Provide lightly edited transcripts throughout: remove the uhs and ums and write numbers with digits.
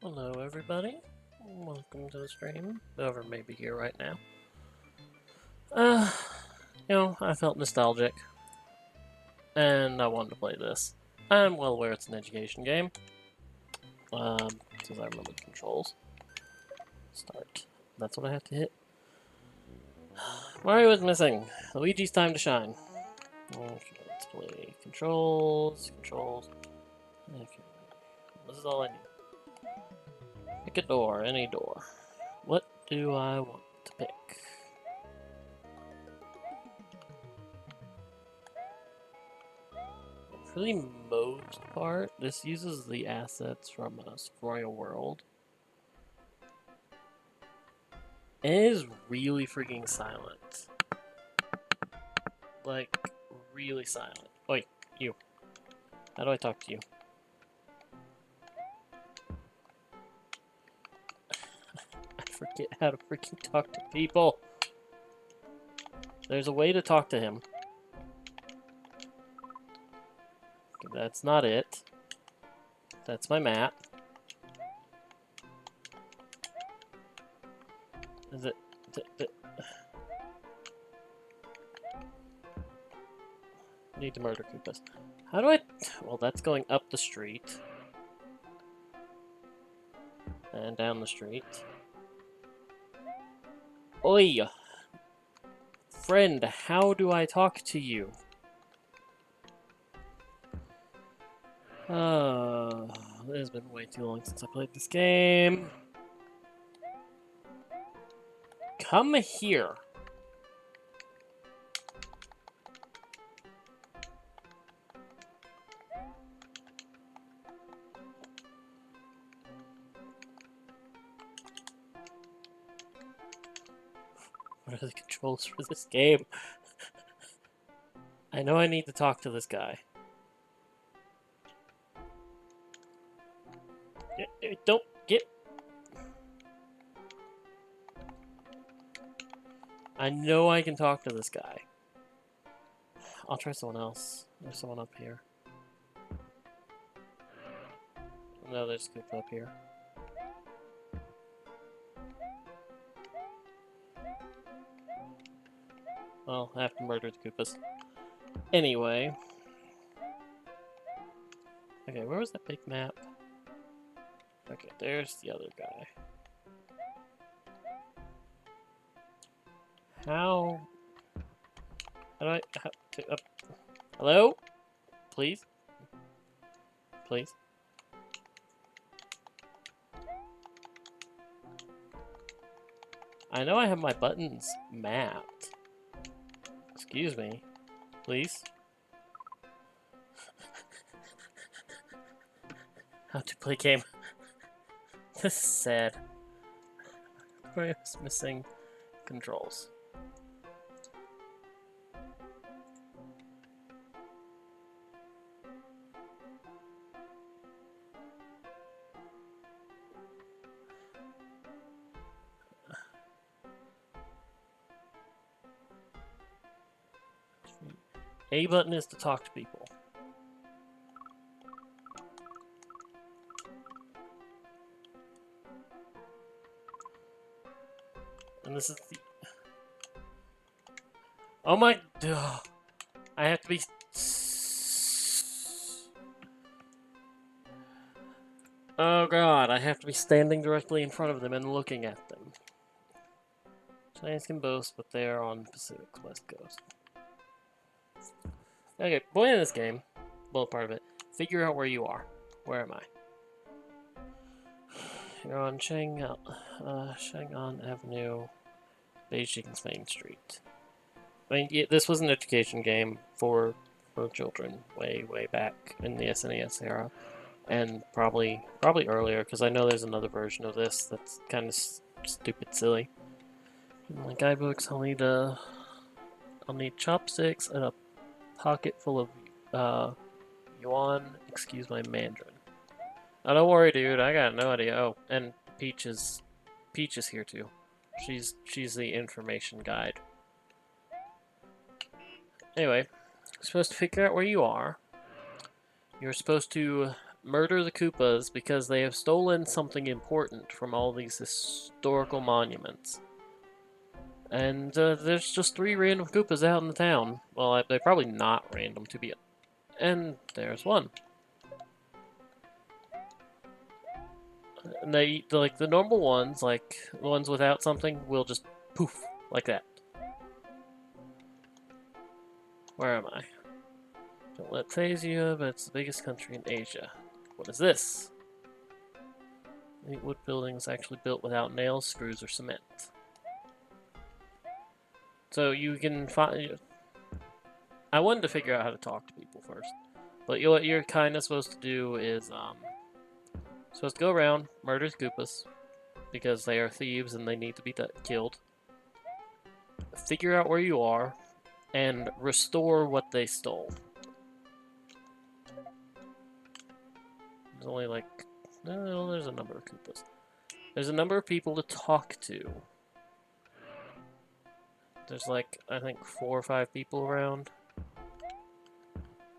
Hello, everybody. Welcome to the stream. Whoever may be here right now. Uh, I felt nostalgic, and I wanted to play this. I'm well aware it's an education game. Since I remember the controls. Start. That's what I have to hit. Mario is missing. Luigi's time to shine. Okay, let's play controls. Okay. This is all I need. Pick a door, any door. What do I want to pick? For the most part, this uses the assets from Royal World. And it is really freaking silent. Like, really silent. Wait, you. How do I talk to you? I forget how to freaking talk to people. There's a way to talk to him. Okay, that's not it. That's my map. Is it... Need to murder Koopas. How do I... Well, that's going up the street. And down the street. Oi! Friend, how do I talk to you? It has been way too long since I played this game. Come here. What are the controls for this game? I know I need to talk to this guy. Don't get... I know I can talk to this guy. I'll try someone else. There's someone up here. No, there's Koopa up here. Well, I have to murder the Koopas. Anyway. Okay, where was that big map? Okay, there's the other guy. How do I... hello? Please? Please? I know I have my buttons mapped. Excuse me. Please? How to play game. This is sad. I was missing controls. A button is to talk to people. And this is the... Oh my... Ugh. I have to be... Oh god, I have to be standing directly in front of them and looking at them. Chinese can boast, but they are on Pacific's west coast. Okay, point of this game, well, part of it, figure out where you are. Where am I? You're on Chang'an Avenue, Beijing's Main Street. I mean, yeah, this was an education game for children way back in the SNES era, and probably earlier, because I know there's another version of this that's kind of stupid silly. In my guidebooks, I'll need chopsticks and a pocket full of yuan. Excuse my Mandarin. Oh, don't worry, dude. I got no idea. Oh, and Peach is here too. She's the information guide. Anyway, you're supposed to figure out where you are. You're supposed to murder the Koopas because they have stolen something important from all these historical monuments. And there's just 3 random Koopas out in the town. Well, they're probably not random to be. And there's one. And like the normal ones, like the ones without something, will just poof like that. Where am I? Don't let phase you, but it's the biggest country in Asia. What is this? The wood building is actually built without nails, screws, or cement. So you can find. I wanted to figure out how to talk to people first, but what you're kind of supposed to do is supposed to go around, murder the Koopas because they are thieves and they need to be killed. Figure out where you are and restore what they stole. There's only like no, there's a number of Koopas. There's a number of people to talk to. There's like, I think 4 or 5 people around.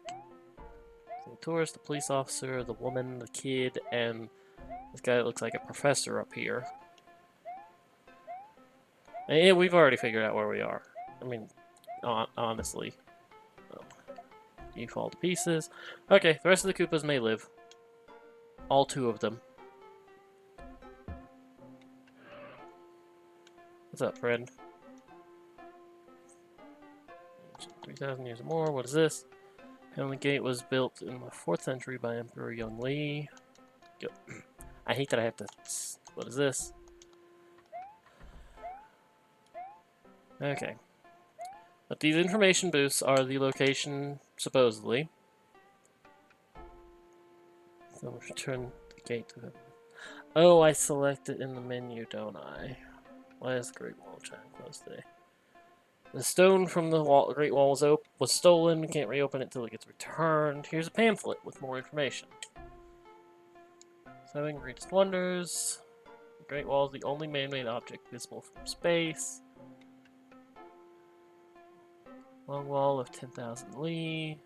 The tourist, the police officer, the woman, the kid, and this guy that looks like a professor up here. And yeah, we've already figured out where we are. I mean, honestly. You fall to pieces. Okay, the rest of the Koopas may live. All 2 of them. What's up, friend? 3,000 years or more. What is this? Heavenly Gate was built in the 4th century by Emperor Yongle. I hate that I have to... What is this? Okay. But these information booths are the location, supposedly. So we'll return the gate to the... Oh, I select it in the menu, don't I? Why is the Great Wall of China closed today? The stone from the Great Wall was stolen. We can't reopen it until it gets returned. Here's a pamphlet with more information. 7 Greatest Wonders. The Great Wall is the only man-made object visible from space. Long Wall of 10,000 li.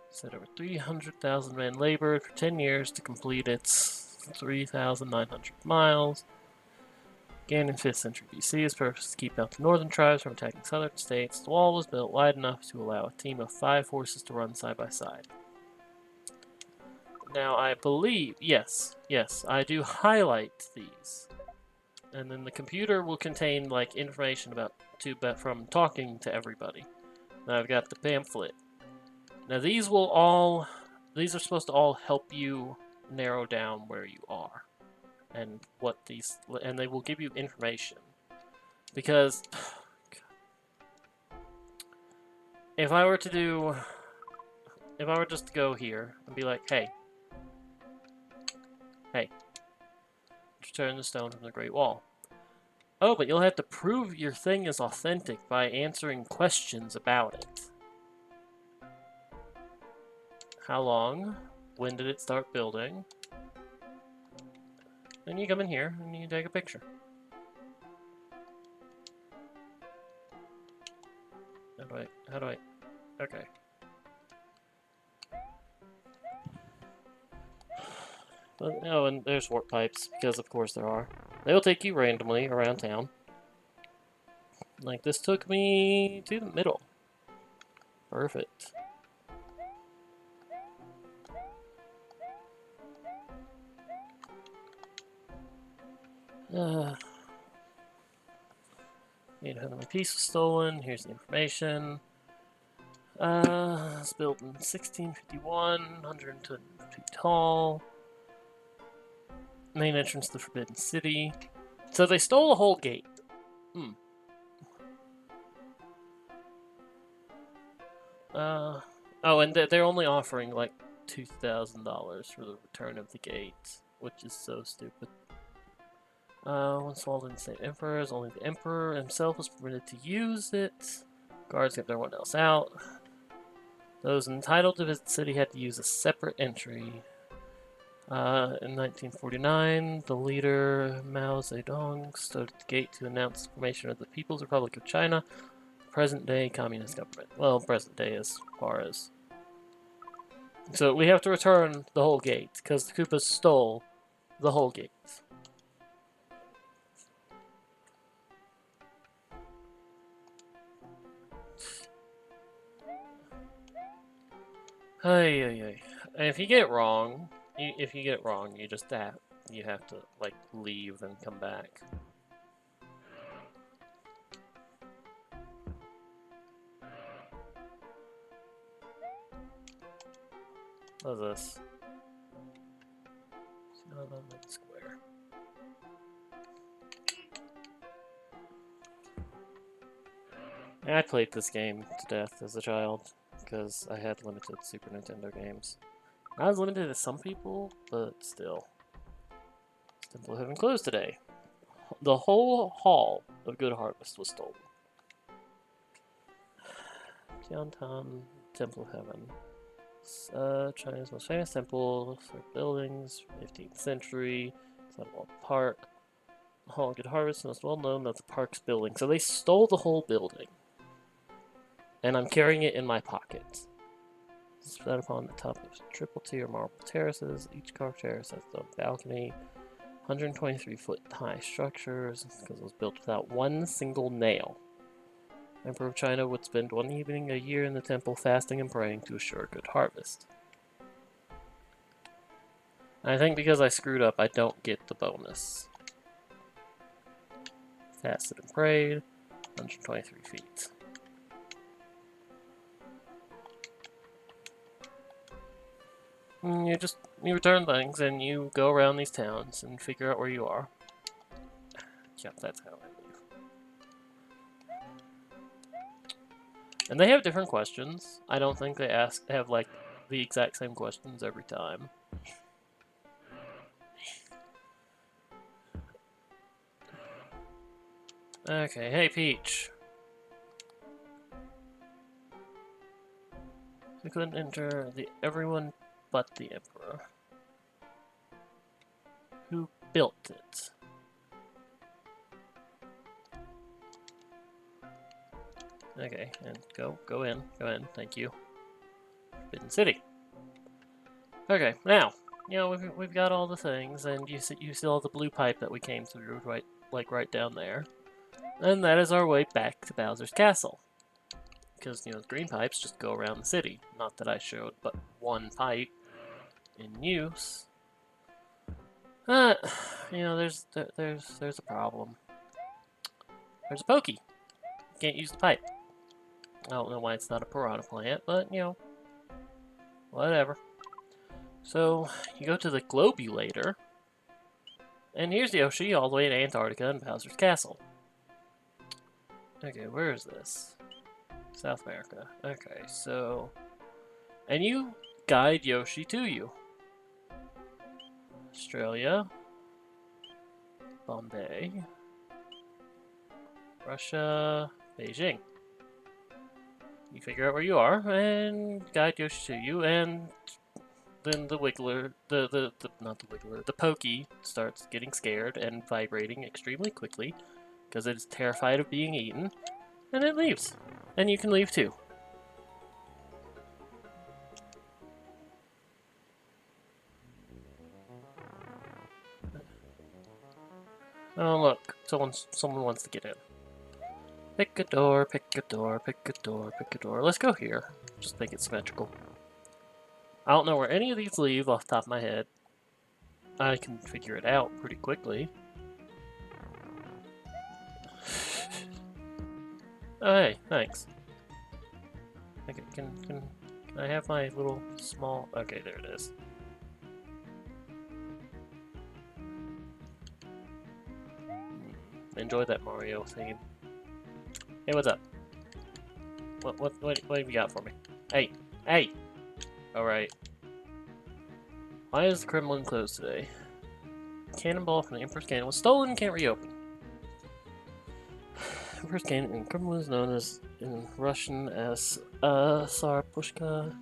Said over 300,000 men labored for 10 years to complete its 3,900 miles. Began in 5th century BC. Its purpose is to keep out the northern tribes from attacking southern states. The wall was built wide enough to allow a team of 5 horses to run side by side. Now, I believe, yes, I do highlight these. And then the computer will contain, like, information about from talking to everybody. Now I've got the pamphlet. Now these are supposed to all help you narrow down where you are. And and they will give you information. Because if I were just to go here and be like, hey, return the stone from the Great Wall. Oh, but you'll have to prove your thing is authentic by answering questions about it. How long? When did it start building? Then you come in here and you take a picture. How do I, okay. But, oh, and there's warp pipes, because of course there are. They will take you randomly around town. Like, this took me to the middle. Perfect. Heavenly Piece was stolen. Here's the information. It's built in 1651, 110 feet tall. Main entrance to the Forbidden City. So they stole a whole gate. Oh, and they're only offering like $2,000 for the return of the gate, which is so stupid. Once walled in State Emperors, only the Emperor himself was permitted to use it. Guards kept everyone else out. Those entitled to visit the city had to use a separate entry. In 1949, the leader Mao Zedong stood at the gate to announce the formation of the People's Republic of China, present-day communist government. Well, present day as far as So we have to return the whole gate, because the Koopas stole the whole gate. Hey. And if you get it wrong, you just have to like leave and come back. What's this? Square. I played this game to death as a child because I had limited Super Nintendo games. Not as limited as some people, but still. Temple of Heaven closed today. The whole hall of Good Harvest was stolen. Tiantan, Temple of Heaven. China's most famous temple for buildings, 15th century, Sunwall Park. Hall of Good Harvest, most well known as the park's building. So they stole the whole building. And I'm carrying it in my pocket. Spread upon the top of triple tier marble terraces. Each carved terrace has its own balcony. 123-foot high structures because it was built without one single nail. Emperor of China would spend one evening a year in the temple fasting and praying to assure good harvest. I think because I screwed up, I don't get the bonus. Fasted and prayed, 123 feet. You return things and you go around these towns and figure out where you are. Yep, that's how I leave. And they have different questions. I don't think they have like the exact same questions every time. Okay, hey Peach. We couldn't enter everyone but the Emperor. Who built it? Okay, and go in, thank you. Forbidden City. Okay, now, we've got all the things, and you see all the blue pipe that we came through, right down there. And that is our way back to Bowser's Castle. Because, the green pipes just go around the city. Not that I showed but one pipe in use. There's a problem. There's a pokey. You can't use the pipe. I don't know why it's not a piranha plant, but, whatever. So, you go to the Globulator, and here's Yoshi all the way in Antarctica and Bowser's Castle. Okay, where is this? South America. Okay, so... And you guide Yoshi to you. Australia. Bombay. Russia. Beijing. You figure out where you are, and guide Yoshi to you, and then the Wiggler, not the Wiggler, the Pokey starts getting scared and vibrating extremely quickly, because it is terrified of being eaten, and it leaves. And you can leave too. Oh look, someone wants to get in. Pick a door, pick a door, pick a door, pick a door. Let's go here. Just make it symmetrical. I don't know where any of these leave off the top of my head. I can figure it out pretty quickly. Oh, hey, thanks. Okay, can I have my little small... Okay, there it is. Enjoy that Mario theme. Hey, what's up? What have you got for me? Hey! Alright. Why is the Kremlin closed today? Cannonball from the Emperor's Cannon was stolen and can't reopen. Emperor's Cannon in Kremlin is known as in Russian as Tsar Pushka.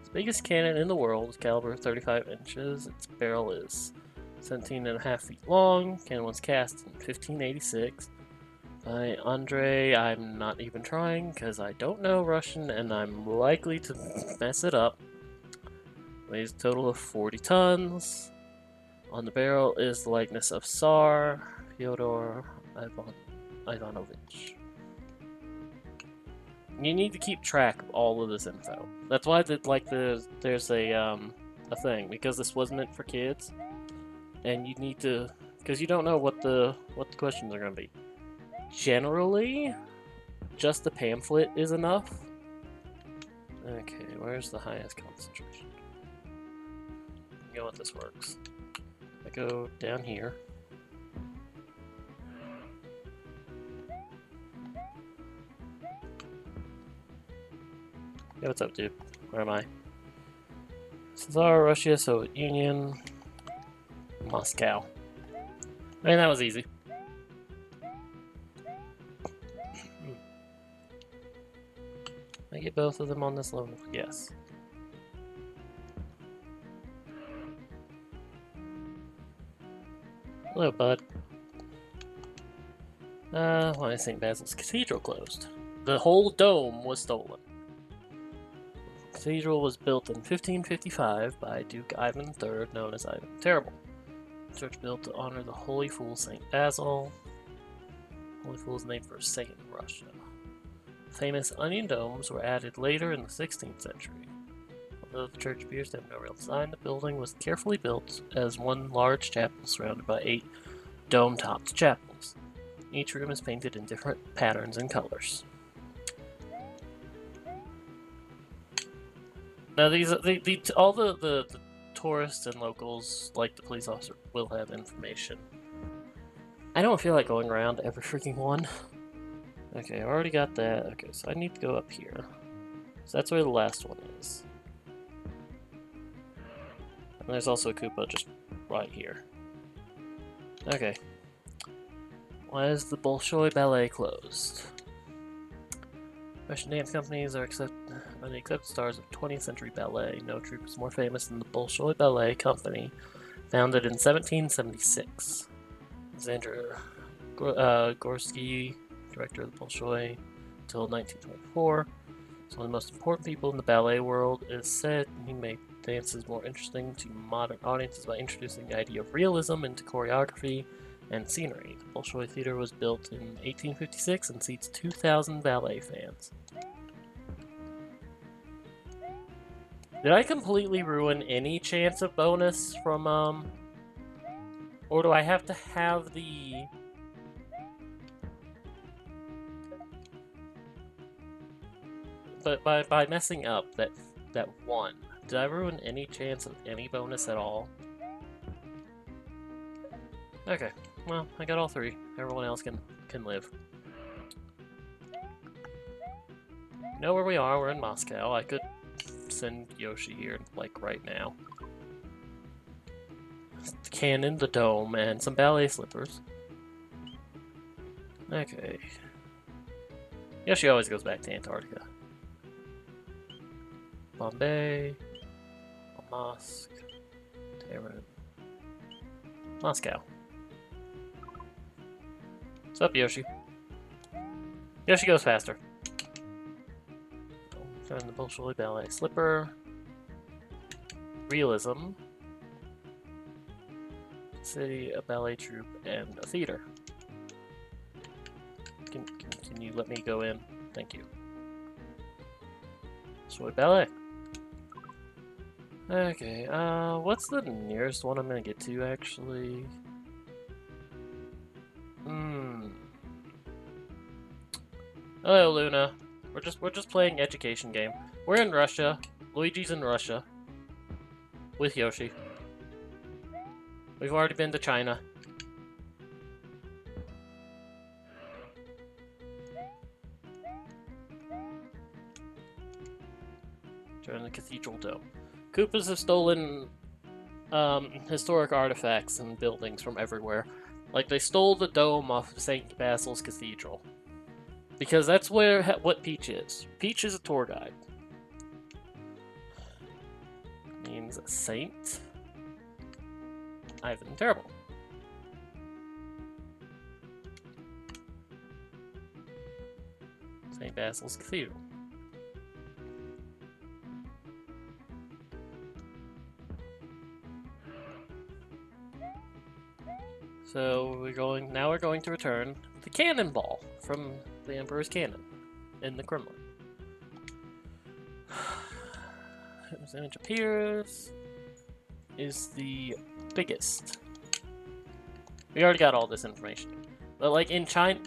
Its biggest cannon in the world is caliber 35 inches. Its barrel is 17.5 feet long. Cannon was cast in 1586 by Andrei. I'm not even trying because I don't know Russian and I'm likely to mess it up. Weighs a total of 40 tons. On the barrel is the likeness of Tsar Fyodor Ivanovich. You need to keep track of all of this info. That's why there's a thing, because this was meant for kids, and you need to, because you don't know what the questions are going to be. Generally, just the pamphlet is enough. Okay, where's the highest concentration? You know what this works. I go down here. Yeah, what's up, dude? Where am I? Tsar, Russia, Soviet Union, Moscow. I mean, that was easy. I get both of them on this level? Yes. Hello, bud. Why is St. Basil's Cathedral closed? The whole dome was stolen. The cathedral was built in 1555 by Duke Ivan III, known as Ivan the Terrible. The church built to honor the Holy Fool St. Basil. Holy Fool is named for a saint in Russia. Famous onion domes were added later in the 16th century. Although the church appears to have no real design, the building was carefully built as one large chapel surrounded by 8 dome-topped chapels. Each room is painted in different patterns and colors. Now, all the tourists and locals, like the police officer, will have information. I don't feel like going around every freaking one. Okay, I already got that. Okay, so I need to go up here. So that's where the last one is. And there's also a Koopa just right here. Okay. Why is the Bolshoi Ballet closed? Russian dance companies are the accepted stars of 20th century ballet. No troupe is more famous than the Bolshoi Ballet Company, founded in 1776. Alexander Gorsky, director of the Bolshoi, until 1924. He's one of the most important people in the ballet world. It is said he made dances more interesting to modern audiences by introducing the idea of realism into choreography and scenery. The Bolshoi Theater was built in 1856 and seats 2,000 ballet fans. Did I completely ruin any chance of bonus from, or do I have to have the... But by messing up that one, did I ruin any chance of any bonus at all? Okay, well, I got all 3. Everyone else can live. You know where we are, we're in Moscow. I could send Yoshi here, like, right now. The cannon, the dome, and some ballet slippers. Okay. Yoshi always goes back to Antarctica. Bombay, Moscow, Tehran, Moscow. What's up, Yoshi? Yoshi goes faster. Find the Bolshoi Ballet Slipper. Realism. City, a ballet troupe, and a theater. Can you let me go in? Thank you. Bolshoi Ballet. Okay, what's the nearest one I'm gonna get to, actually? Hello, Luna. We're just playing education game. We're in Russia. Luigi's in Russia. With Yoshi. We've already been to China. During the Cathedral Dome. Koopas have stolen historic artifacts and buildings from everywhere. Like, they stole the dome off of St. Basil's Cathedral. Because that's what Peach is. Peach is a tour guide. Means Saint Ivan the Terrible. St. Basil's Cathedral. So now we're going to return the cannonball from the Emperor's cannon in the Kremlin. This image appears. Is the biggest. We already got all this information. But like in China,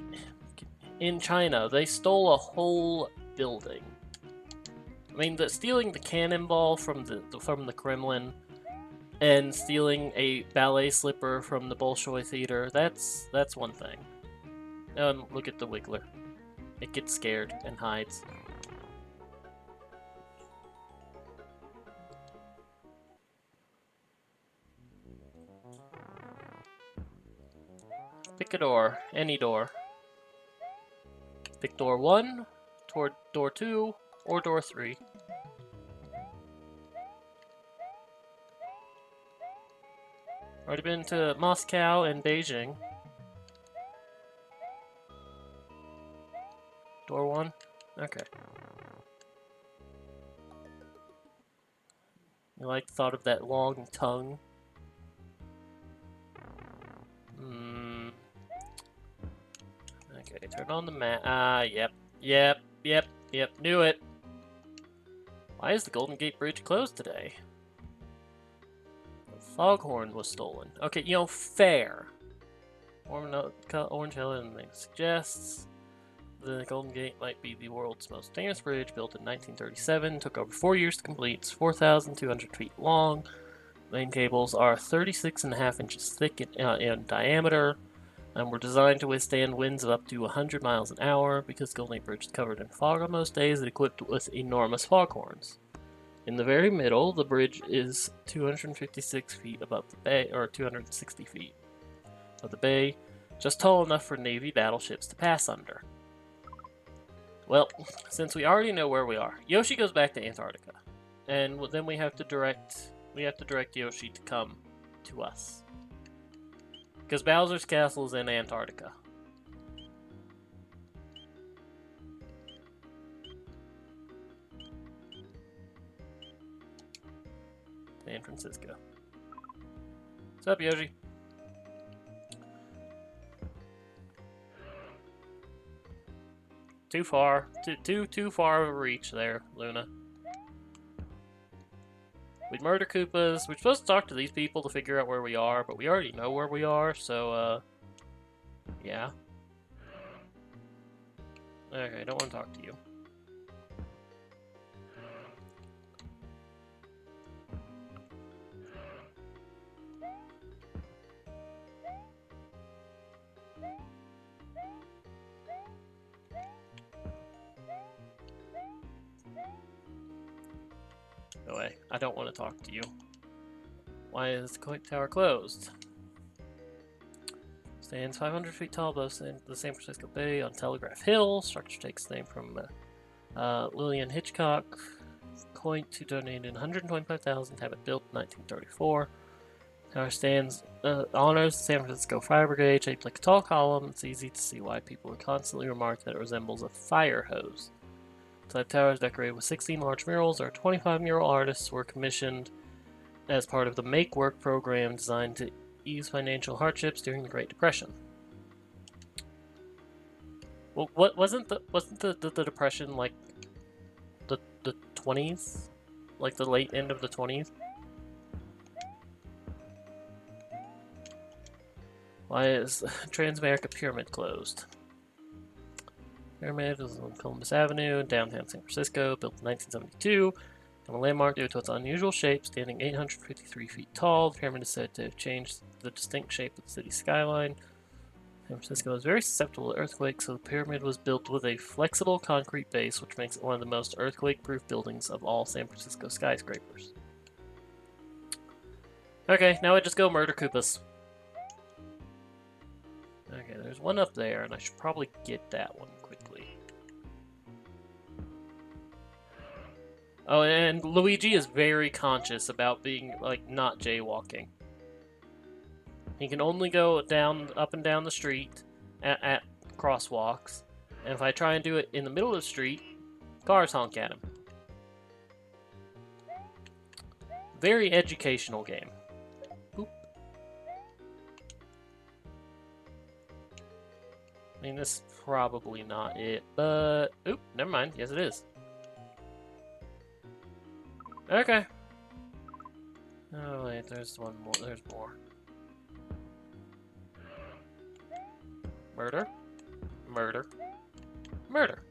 they stole a whole building. I mean, stealing the cannonball from the Kremlin and stealing a ballet slipper from the Bolshoi Theater, that's one thing. Look at the Wiggler. It gets scared and hides. Pick a door. Any door. Pick door 1, door 2, or door 3. Already been to Moscow and Beijing. Door 1? Okay. You like the thought of that long tongue? Okay, turn on the map. Yep. Knew it. Why is the Golden Gate Bridge closed today? The foghorn was stolen. Okay, fair. Orange Hill suggests the Golden Gate might be the world's most famous bridge, built in 1937. Took over 4 years to complete. It's 4,200 feet long. Main cables are 36.5 inches thick in diameter, and were designed to withstand winds of up to 100 miles an hour. Because Golden Gate Bridge is covered in fog on most days, it's equipped with enormous foghorns. In the very middle, the bridge is 256 feet above the bay, or 260 feet of the bay, just tall enough for Navy battleships to pass under. Well, since we already know where we are, Yoshi goes back to Antarctica, and then we have to direct Yoshi to come to us. Because Bowser's castle is in Antarctica. San Francisco. What's up, Yoshi? Too far. Too far of a reach there, Luna. We'd murder Koopas. We're supposed to talk to these people to figure out where we are, but we already know where we are, so, yeah. Okay, I don't want to talk to you. Go away. I don't want to talk to you. Why is the Coit Tower closed? Stands 500 feet tall above the San Francisco Bay on Telegraph Hill. Structure takes its name from Lillian Hitchcock. Coit, who donated $125,000 to have it built in 1934. Tower stands honors the San Francisco Fire Brigade, shaped like a tall column. It's easy to see why people would constantly remark that it resembles a fire hose. The tower is decorated with 16 large murals. Our 25 mural artists were commissioned as part of the Make Work program designed to ease financial hardships during the Great Depression. Well, what wasn't the Depression like the 20s, like the late end of the 20s? Why is Transamerica Pyramid closed? Pyramid is on Columbus Avenue in downtown San Francisco, built in 1972. And a landmark due to its unusual shape, standing 853 feet tall. The pyramid is said to have changed the distinct shape of the city's skyline. San Francisco is very susceptible to earthquakes, so the pyramid was built with a flexible concrete base, which makes it one of the most earthquake-proof buildings of all San Francisco skyscrapers. Okay, now I just go murder Koopas. Okay, there's one up there, and I should probably get that one quickly. Oh, and Luigi is very conscious about being, like, not jaywalking. He can only go up and down the street at crosswalks, and if I try and do it in the middle of the street, cars honk at him. Very educational game. Boop. I mean, this is probably not it, but... Oop, never mind. Yes, it is. Okay. Oh, wait, there's one more. There's more. Murder. Murder. Murder.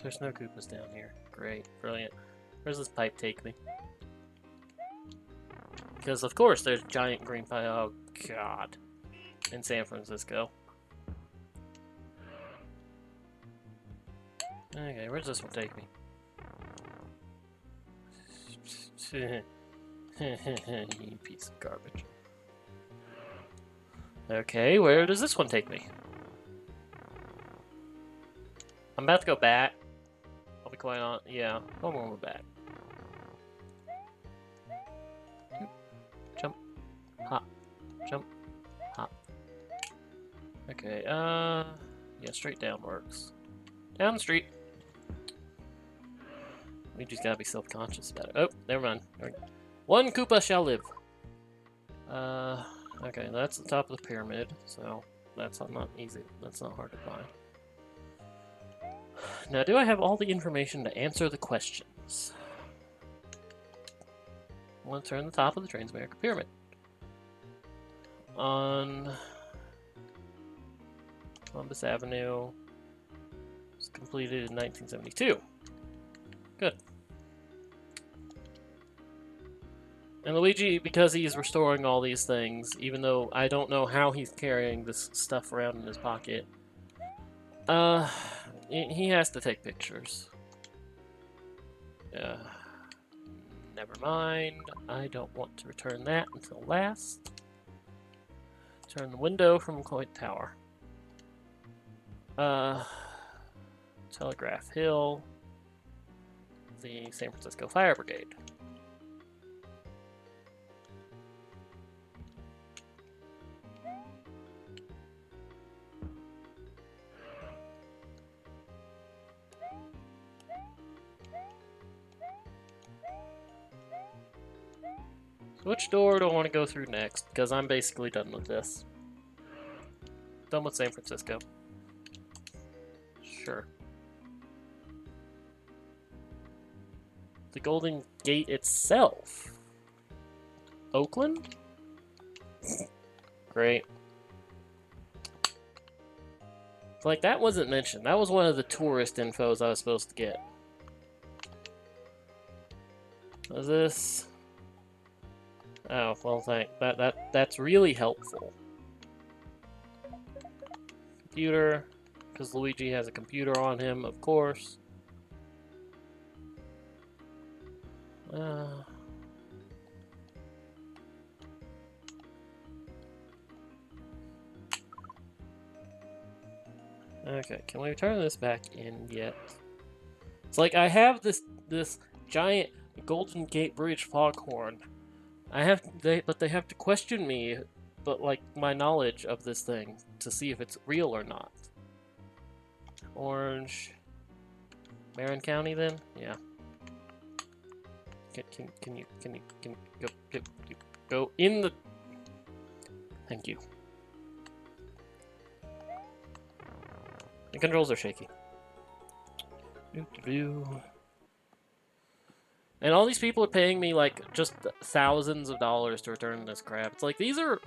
There's no Koopas down here. Great. Brilliant. Where's this pipe take me? Because, of course, there's giant green pipe. Oh, God. In San Francisco. Okay, where's this one take me? You piece of garbage. Okay, where does this one take me? I'm about to go back. I'll be quite honest. Yeah, hold on, we're back. Jump, hop, jump, hop. Okay, yeah, straight down works. Down the street. We just gotta be self-conscious about it. Oh, never mind. One Koopa shall live. Okay, that's the top of the pyramid, so that's not easy. That's not hard to find. Now, do I have all the information to answer the questions? I want to turn the top of the Transamerica Pyramid. On Columbus Avenue. It was completed in 1972. Good. And Luigi, because he's restoring all these things, even though I don't know how he's carrying this stuff around in his pocket, he has to take pictures. Never mind. I don't want to return that until last. Turn the window from Coit Tower. Telegraph Hill. The San Francisco Fire Brigade. So which door do I want to go through next? Because I'm basically done with this. Done with San Francisco. Sure. The Golden Gate itself. Oakland? Great. Like, that wasn't mentioned. That was one of the tourist infos I was supposed to get. Was this? Oh, well, that's really helpful. Computer, because Luigi has a computer on him, of course. Okay, can we turn this back in yet? It's like I have this giant Golden Gate Bridge foghorn. But they have to question me, but like my knowledge of this thing to see if it's real or not. Orange, Marin County, then, yeah. Can you go in the? Thank you. The controls are shaky. And all these people are paying me, like, just thousands of dollars to return this crap. It's like, these are,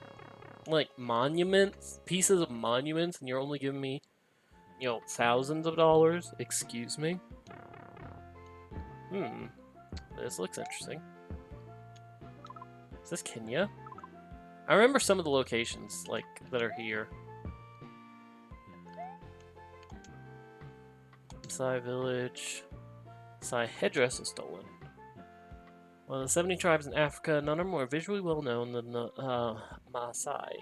like, monuments, pieces of monuments, and you're only giving me, you know, thousands of dollars? Excuse me? This looks interesting. Is this Kenya? I remember some of the locations, like, that are here. Maasai village. Maasai headdress is stolen. One of the 70 tribes in Africa, none are more visually well known than the Maasai.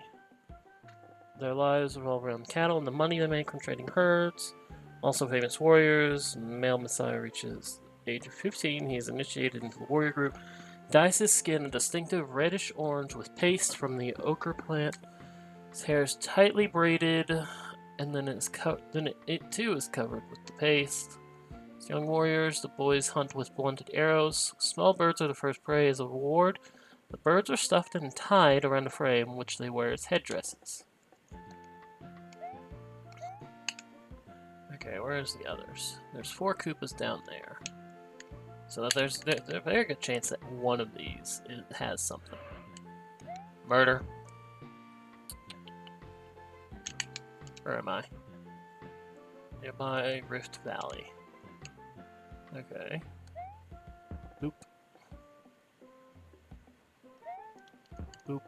Their lives revolve around cattle and the money they make from trading herds. Also famous warriors. Male Maasai reaches the age of 15. He is initiated into the warrior group. Dyes his skin a distinctive reddish-orange with paste from the ochre plant. His hair is tightly braided, and then it too is covered with the paste. As young warriors, the boys hunt with blunted arrows. Small birds are the first prey as a reward. The birds are stuffed and tied around a frame, which they wear as headdresses. Okay, where's the others? There's 4 Koopas down there. So there's a very good chance that one of these has something. Murder. Where am I? Nearby Rift Valley. Okay. Boop. Boop.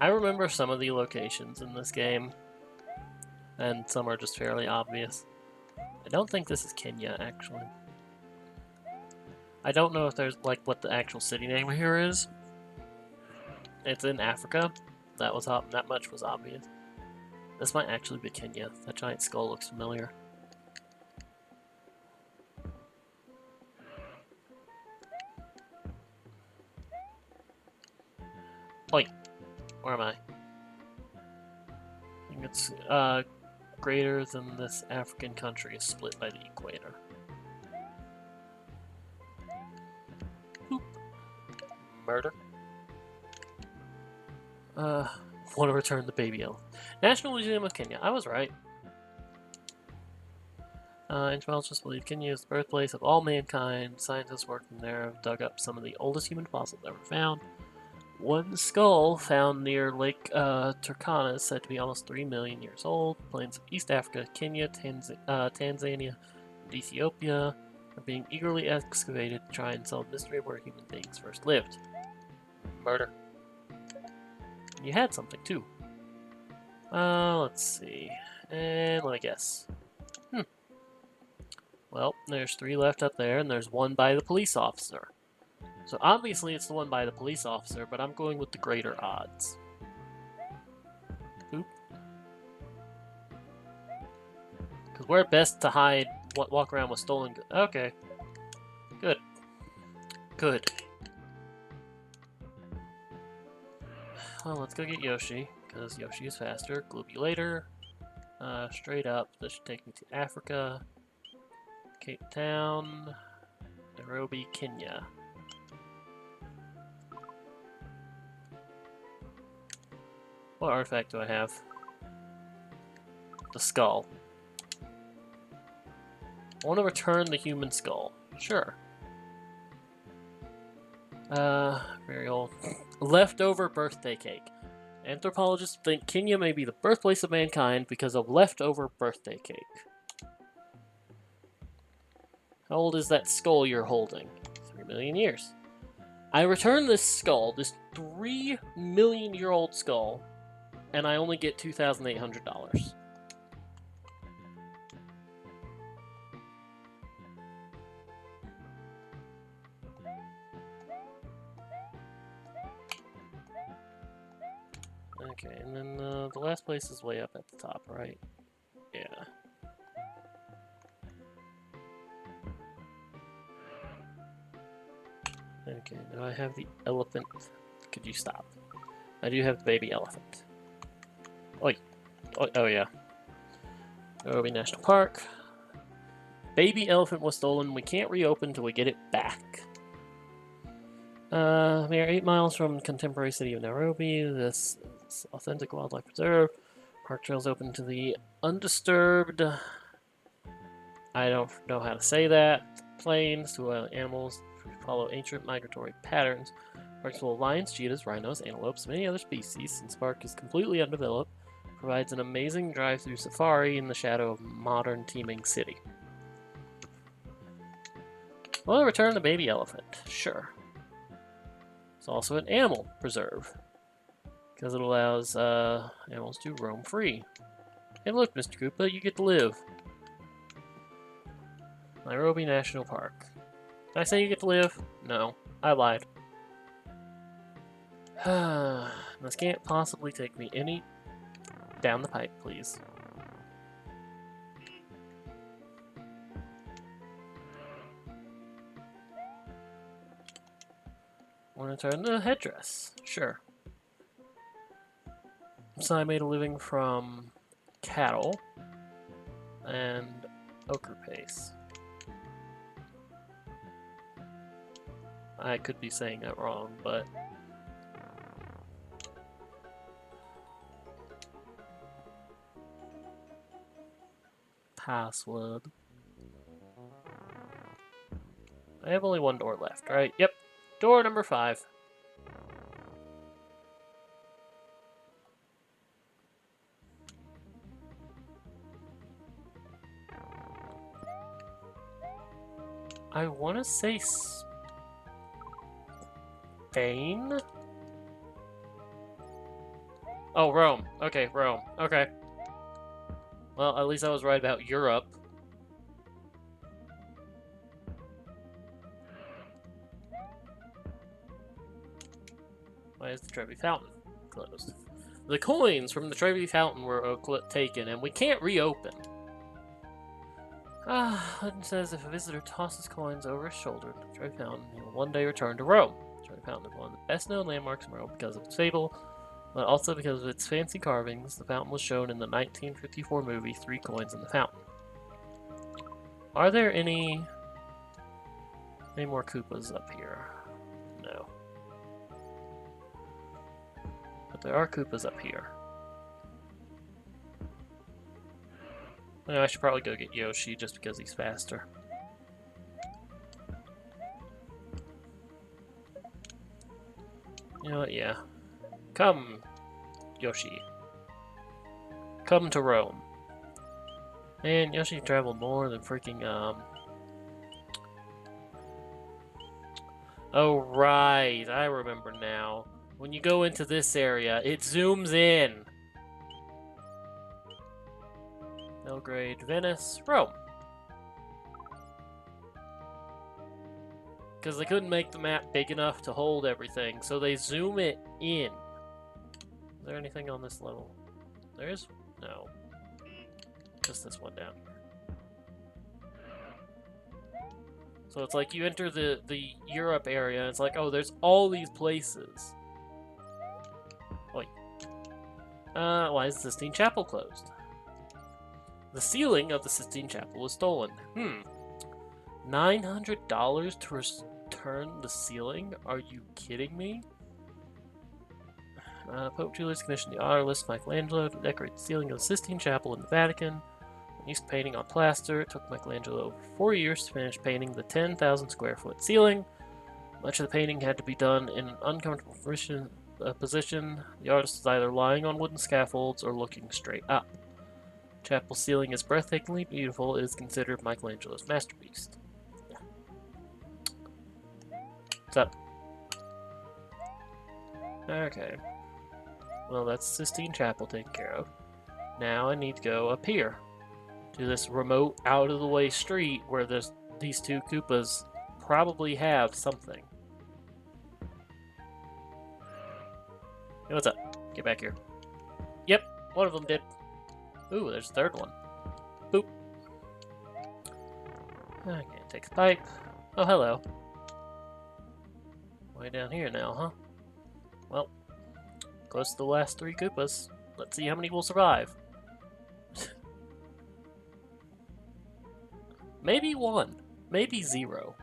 I remember some of the locations in this game, and some are just fairly obvious. I don't think this is Kenya, actually. I don't know if there's, like, what the actual city name here is. It's in Africa. That much was obvious. This might actually be Kenya. That giant skull looks familiar. Wait, where am I? I think it's greater than this African country is split by the equator. Boop. Murder. Want to return the baby elephant. National Museum of Kenya. I was right. Anthropologists believe Kenya is the birthplace of all mankind. Scientists working there have dug up some of the oldest human fossils ever found. One skull found near Lake Turkana is said to be almost 3 million years old. Plains of East Africa, Kenya, Tanzania, and Ethiopia are being eagerly excavated to try and solve the mystery of where human beings first lived. Murder. You had something, too. Let's see. And let me guess. Well, there's 3 left up there, and there's 1 by the police officer. So obviously it's the one by the police officer, but I'm going with the greater odds. Oop. Because we're best to hide, walk around with stolen goods. Okay. Good. Good. Well, let's go get Yoshi, because Yoshi is faster. Globulator. Straight up. This should take me to Africa. Cape Town. Nairobi, Kenya. What artifact do I have? The skull. I want to return the human skull. Sure. Very old. Leftover birthday cake. Anthropologists think Kenya may be the birthplace of mankind because of leftover birthday cake. How old is that skull you're holding? 3 million years. I return this skull, this 3 million year old skull, and I only get $2,800. Okay, and then the last place is way up at the top, right? Yeah. Okay, do I have the elephant? Could you stop? I do have the baby elephant. Oi. Oh yeah. Nairobi National Park. Baby elephant was stolen. We can't reopen until we get it back. We are 8 miles from contemporary city of Nairobi. This is authentic wildlife preserve. Park trails open to the undisturbed. I don't know how to say that. Plains to animals follow ancient migratory patterns. Parks full of lions, cheetahs, rhinos, antelopes, many other species. Since park is completely undeveloped, provides an amazing drive-through safari in the shadow of a modern teeming city. Well, return the baby elephant. Sure. It's also an animal preserve, because it allows animals to roam free. Hey look, Mr. Koopa, you get to live. Nairobi National Park. Did I say you get to live? No, I lied. This can't possibly take me any down the pipe, please. Want to turn the headdress? Sure. So I made a living from cattle and ochre paste. I could be saying that wrong, but... Password. I have only one door left, right? Yep. Door number 5. I want to say Spain? Oh, Rome. Okay, Rome. Okay. Well, at least I was right about Europe. Why is the Trevi Fountain closed? The coins from the Trevi Fountain were taken, and we can't reopen. Hutton says if a visitor tosses coins over his shoulder to the Trevi Fountain, he will one day return to Rome. The Trevi Fountain is one of the best-known landmarks in Rome because of its fable, but also because of its fancy carvings. The fountain was shown in the 1954 movie Three Coins in the Fountain. Are there any more Koopas up here? No. But there are Koopas up here. I should probably go get Yoshi just because he's faster. You know what, yeah. Come, Yoshi. Come to Rome. And Yoshi traveled more than freaking, Oh, right. I remember now. When you go into this area, it zooms in. Belgrade, Venice, Rome. Because they couldn't make the map big enough to hold everything, so they zoom it in. Is there anything on this level? There is? No. Just this one down here. So it's like you enter the Europe area, and it's like, oh, there's all these places. Wait. Why is the Sistine Chapel closed? The ceiling of the Sistine Chapel was stolen. $900 to return the ceiling? Are you kidding me? Pope Julius commissioned the artist Michelangelo to decorate the ceiling of the Sistine Chapel in the Vatican. When used painting on plaster, it took Michelangelo over 4 years to finish painting the 10,000 square foot ceiling. Much of the painting had to be done in an uncomfortable position. The artist is either lying on wooden scaffolds or looking straight up. The chapel ceiling is breathtakingly beautiful. It is considered Michelangelo's masterpiece. Yeah. What's up? Okay. Well, that's Sistine Chapel taken care of. Now I need to go up here to this remote, out-of-the-way street where these two Koopas probably have something. Hey, what's up? Get back here. Yep, one of them did. Ooh, there's a third one. Boop. I can't take a pipe. Oh, hello. Way down here now, huh? Well, close to the last 3 Koopas. Let's see how many will survive. Maybe 1. Maybe 0.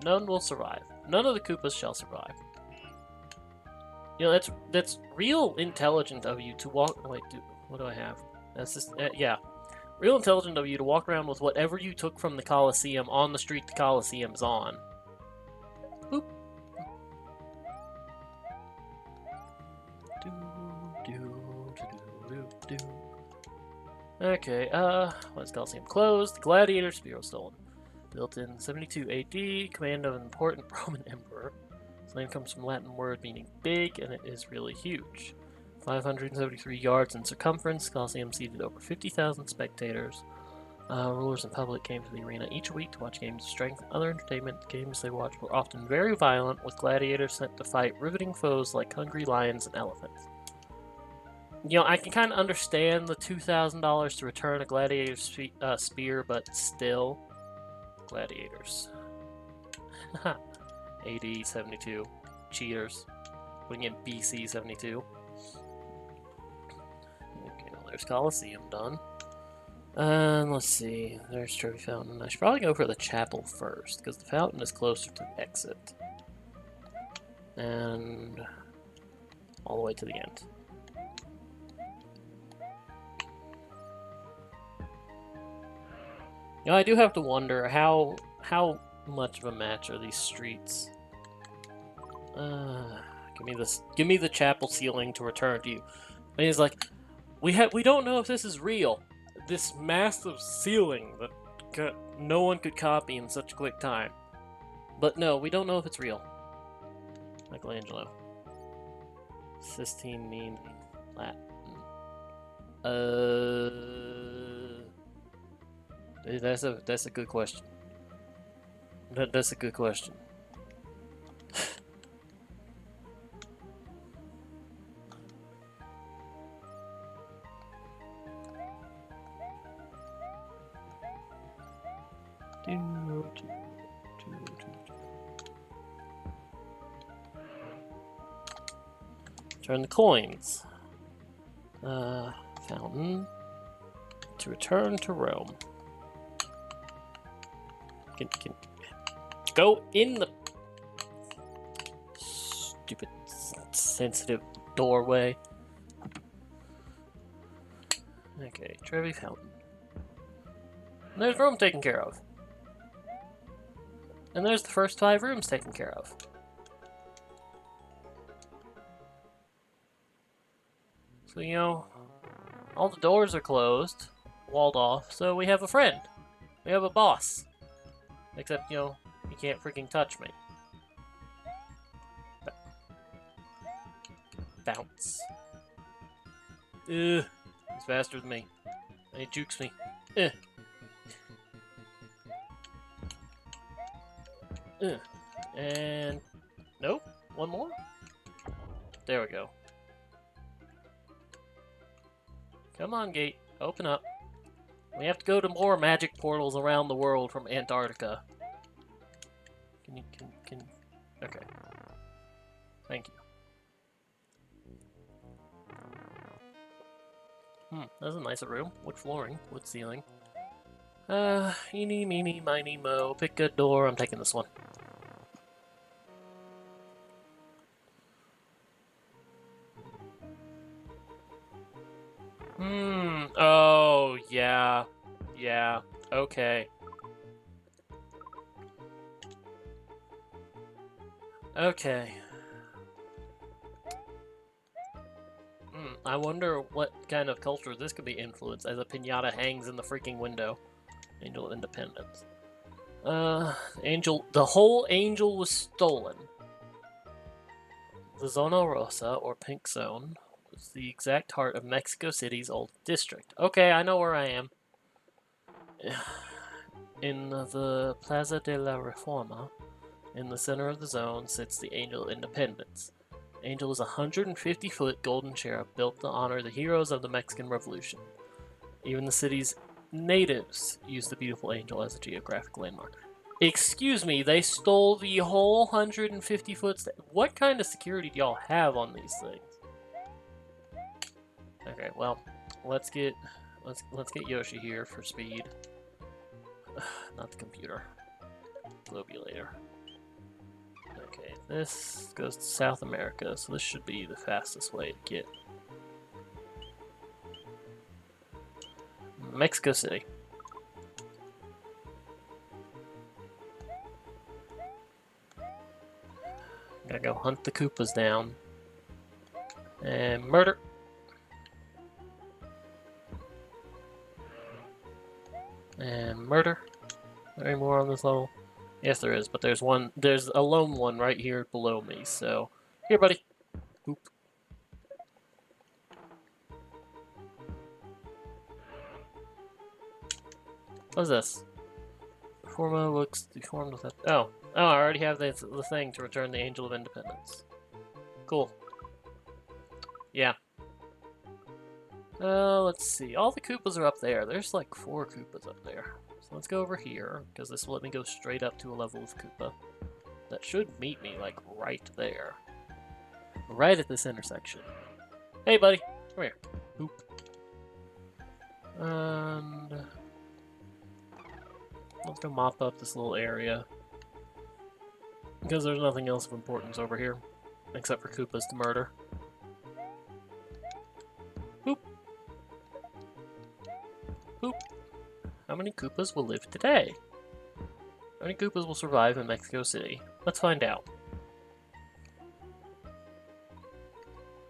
None will survive. None of the Koopas shall survive. You know, that's real intelligent of you to walk... Wait, what do I have? That's just... yeah. Real intelligent of you to walk around with whatever you took from the Colosseum on the street the Colosseum's on. Boop. Okay, what's Colosseum closed? Gladiator Spear was stolen. Built in 72 AD, command of an important Roman emperor. Its name comes from Latin word meaning big, and it is really huge. 573 yards in circumference, Colosseum seated over 50,000 spectators. Rulers and public came to the arena each week to watch games of strength and other entertainment. The games they watched were often very violent, with gladiators sent to fight riveting foes like hungry lions and elephants. You know, I can kind of understand the $2,000 to return a gladiator spear, but still, gladiators. AD 72. Cheaters. Putting in BC 72. Okay, well, there's Colosseum done. Let's see. There's Trophy Fountain. I should probably go for the chapel first, because the fountain is closer to the exit. And all the way to the end. You know, I do have to wonder how much of a match are these streets? Give me this. Give me the chapel ceiling to return to you. And he's like, we don't know if this is real. This massive ceiling that no one could copy in such a quick time. But no, we don't know if it's real. Michelangelo. Sistine mean Latin. That's a good question. That's a good question. Turn the coins. Fountain. To return to Rome. Can go in the stupid sensitive doorway. Okay, Trevi Fountain. And there's Rome taken care of. And there's the first 5 rooms taken care of. So, you know, all the doors are closed, walled off, so we have a friend. We have a boss. Except, you know, he can't freaking touch me. Bounce. Ugh. He's faster than me. And he jukes me. Ugh. Ugh. And... nope. One more? There we go. Come on, gate. Open up. We have to go to more magic portals around the world from Antarctica. Can... okay. Thank you. That's a nicer room. Wood flooring, wood ceiling. Eeny, meeny, miny, mo. Pick a door. I'm taking this one. Oh, yeah. Yeah. Okay. Okay. I wonder what kind of culture this could be influenced as a piñata hangs in the freaking window. Angel of Independence. The whole angel was stolen. The Zona Rosa, or Pink Zone, was the exact heart of Mexico City's old district. Okay, I know where I am. In the Plaza de la Reforma, in the center of the zone, sits the Angel of Independence. Angel is a 150-foot golden cherub built to honor the heroes of the Mexican Revolution. Even the city's natives use the beautiful angel as a geographic landmark. Excuse me, they stole the whole 150-foot... What kind of security do y'all have on these things? Okay, well, let's get Yoshi here for speed. Not the computer. Globulator. Okay, this goes to South America, so this should be the fastest way to get. Mexico City. Gotta go hunt the Koopas down. And murder. And murder. Any more on this level? Yes, there is, but there's a lone one right here below me, so... Here, buddy. Boop. What's this? Forma looks deformed with that. Oh, I already have the thing to return the Angel of Independence. Cool. Yeah. Let's see. All the Koopas are up there. There's like 4 Koopas up there. So let's go over here, because this will let me go straight up to a level of Koopa. That should meet me, like, right there. Right at this intersection. Hey, buddy. Come here. Boop. And let's go mop up this little area. Because there's nothing else of importance over here. Except for Koopas to murder. Boop. Boop. How many Koopas will live today? How many Koopas will survive in Mexico City? Let's find out.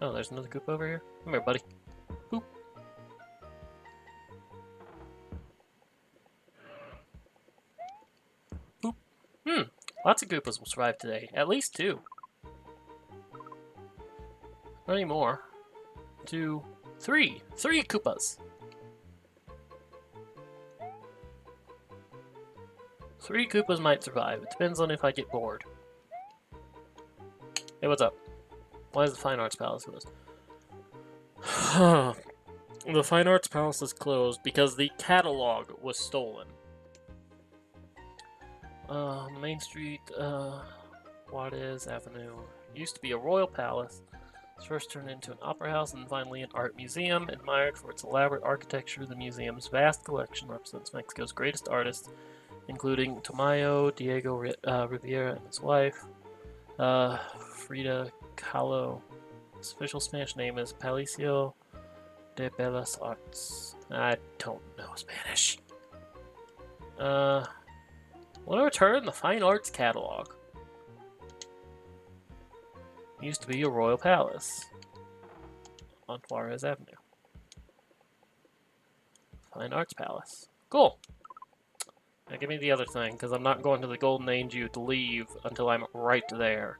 Oh, there's another Koopa over here. Come here, buddy. Boop. Boop. Lots of Koopas will survive today. At least 2. Not anymore. 2, 3. 3 Koopas. 3 Koopas might survive. It depends on if I get bored. Hey, what's up? Why is the Fine Arts Palace closed? The Fine Arts Palace is closed because the catalog was stolen. Main Street, Juarez Avenue. Used to be a royal palace. It's first turned into an opera house and finally an art museum. Admired for its elaborate architecture, the museum's vast collection represents Mexico's greatest artists, including Tamayo, Diego Rivera and his wife, Frida Kahlo. Its official Spanish name is Palacio de Bellas Artes. I don't know Spanish. Want to return the Fine Arts Catalog. Used to be a royal palace on Juarez Avenue. Fine Arts Palace. Cool. Now give me the other thing, because I'm not going to the Golden Angel to leave until I'm right there.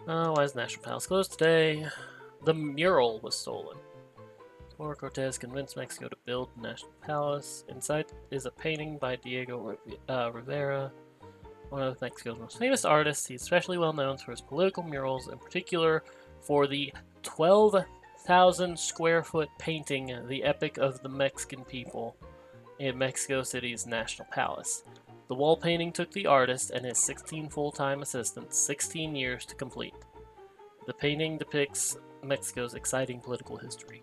Why is the National Palace closed today? The mural was stolen. Before Cortez convinced Mexico to build the National Palace. Inside is a painting by Diego Rivera, one of Mexico's most famous artists. He's especially well known for his political murals, in particular for the 12,000 square foot painting, The Epic of the Mexican People, in Mexico City's National Palace. The wall painting took the artist and his 16 full-time assistants 16 years to complete. The painting depicts Mexico's exciting political history.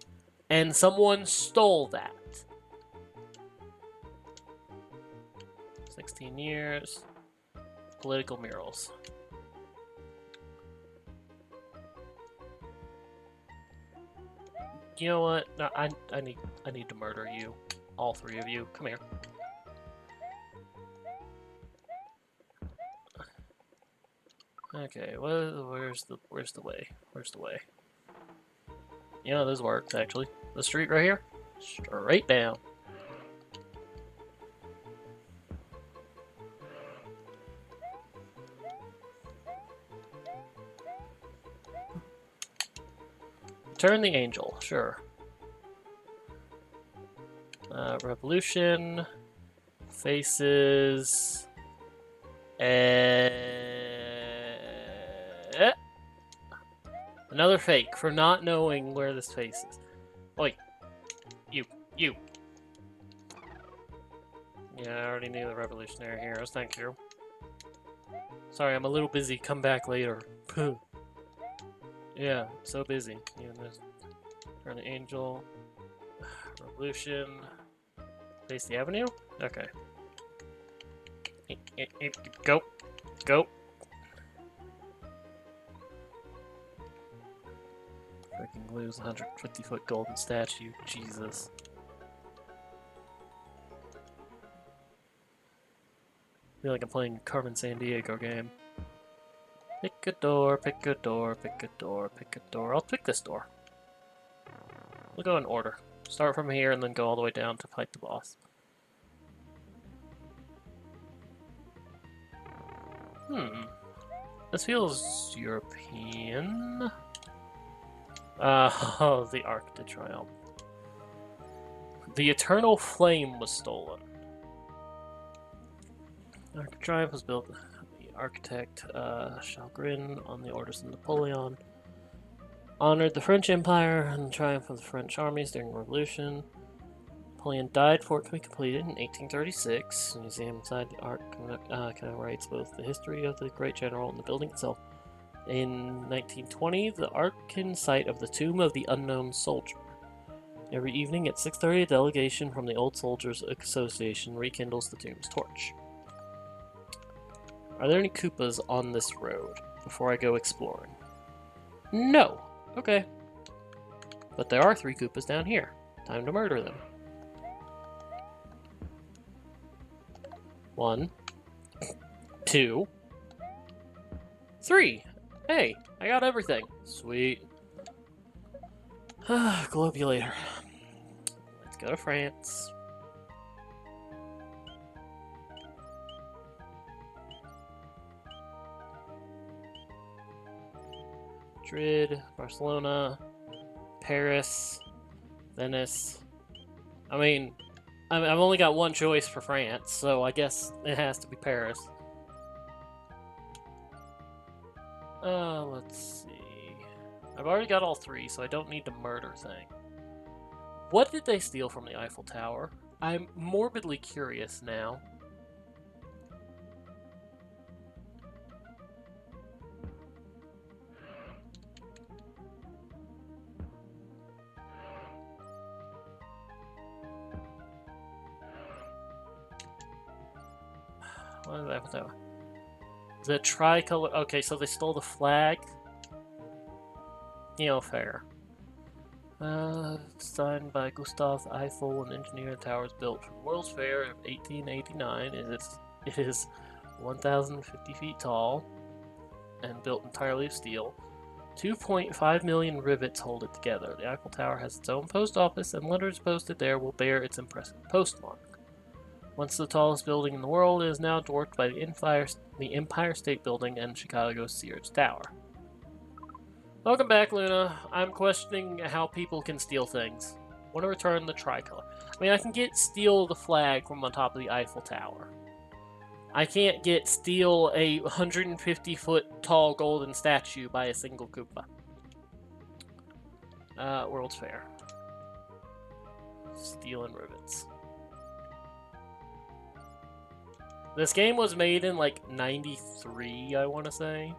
And someone stole that. 16 years. Political murals. You know what? No, I need to murder you. All 3 of you. Come here. Okay, where's the way? Where's the way? Yeah, this works actually. The street right here? Straight down. Turn the Angel, sure. Revolution. Faces. Another fake for not knowing where this face is. Oi. You. Yeah, I already knew the Revolutionary Heroes, thank you. Sorry, I'm a little busy. Come back later. Yeah, so busy. Yeah, Turn the Angel. Revolution. Face the Avenue? Okay. Go. Go. Freaking lose 150-foot golden statue. Jesus. I feel like I'm playing a Carmen Sandiego game. Pick a door, pick a door, pick a door, pick a door. I'll pick this door. We'll go in order. Start from here and then go all the way down to fight the boss. This feels European. Oh, the Arc de Triomphe. The Eternal Flame was stolen. Arc de Triomphe was built by the architect Chalgrin on the orders of Napoleon. Honored the French Empire and the triumph of the French armies during the Revolution. Napoleon died before it could be completed in 1836. The museum inside the Arc commemorates both the history of the great general and the building itself In 1920, the Arkan site of the Tomb of the Unknown Soldier. Every evening at 6:30, a delegation from the Old Soldiers Association rekindles the tomb's torch. Are there any Koopas on this road before I go exploring? No. Okay. But there are 3 Koopas down here. Time to murder them. 1, 2, 3. Hey, I got everything. Sweet. Globulator. Let's go to France. Madrid, Barcelona, Paris, Venice. I mean, I've only got one choice for France, so I guess it has to be Paris. Let's see. I've already got all 3, so I don't need the murder thing. What did they steal from the Eiffel Tower? I'm morbidly curious now. What is the Eiffel Tower? The tricolor. Okay, so they stole the flag. You know, fair. Designed by Gustave Eiffel, an engineer. The tower is built for the World's Fair of 1889. It is 1,050 feet tall and built entirely of steel. 2.5 million rivets hold it together. The Eiffel Tower has its own post office, and letters posted there will bear its impressive postmark. Once the tallest building in the world, it is now dwarfed by the Empire State Building and Chicago's Sears Tower. Welcome back, Luna. I'm questioning how people can steal things. Want to return the tricolor. I mean, I can steal the flag from on top of the Eiffel Tower. I can't steal a 150-foot tall golden statue by a single Koopa. World's Fair. Steel and rivets. This game was made in like 93, I want to say.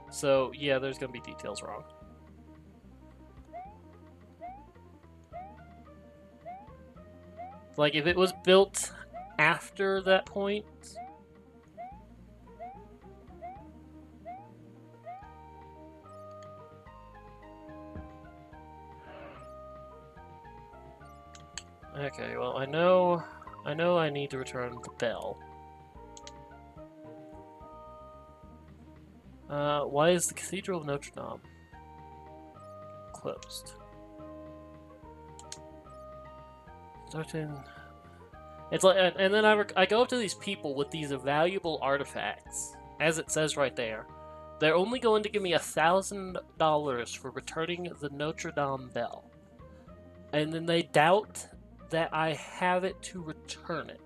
So, yeah, there's going to be details wrong. Like, if it was built after that point... Okay, well, I know I need to return the bell. Why is the Cathedral of Notre Dame closed? Starting... It's like, and then I go up to these people with these valuable artifacts, as it says right there. They're only going to give me $1,000 for returning the Notre Dame bell. And then they doubt that I have it to return it.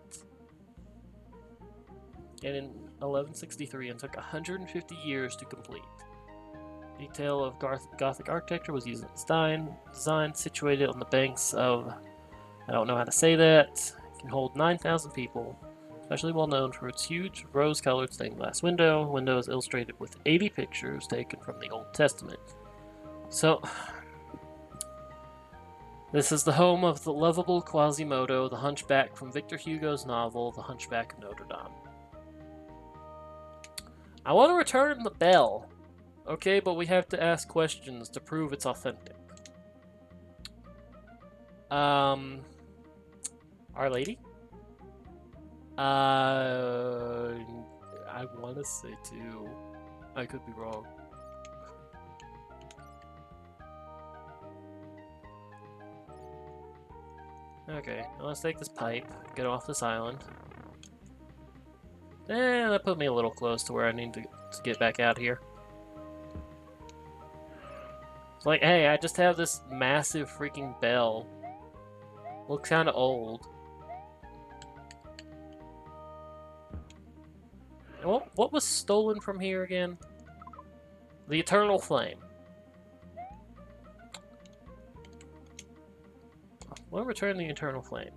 And in 1163, and took 150 years to complete. Detail of Gothic architecture was used in design situated on the banks of, I don't know how to say that, it can hold 9,000 people, especially well known for its huge rose-colored stained glass window. Window is illustrated with 80 pictures taken from the Old Testament. So, this is the home of the lovable Quasimodo, the hunchback from Victor Hugo's novel, The Hunchback of Notre Dame. I want to return the bell. Okay, but we have to ask questions to prove it's authentic. Our Lady? I want to say 2. I could be wrong. Okay, let's take this pipe, get off this island. That put me a little close to where I need to get back out here. It's like, hey, I just have this massive freaking bell. Looks kind of old. What was stolen from here again? The Eternal Flame. We'll return the Eternal Flame.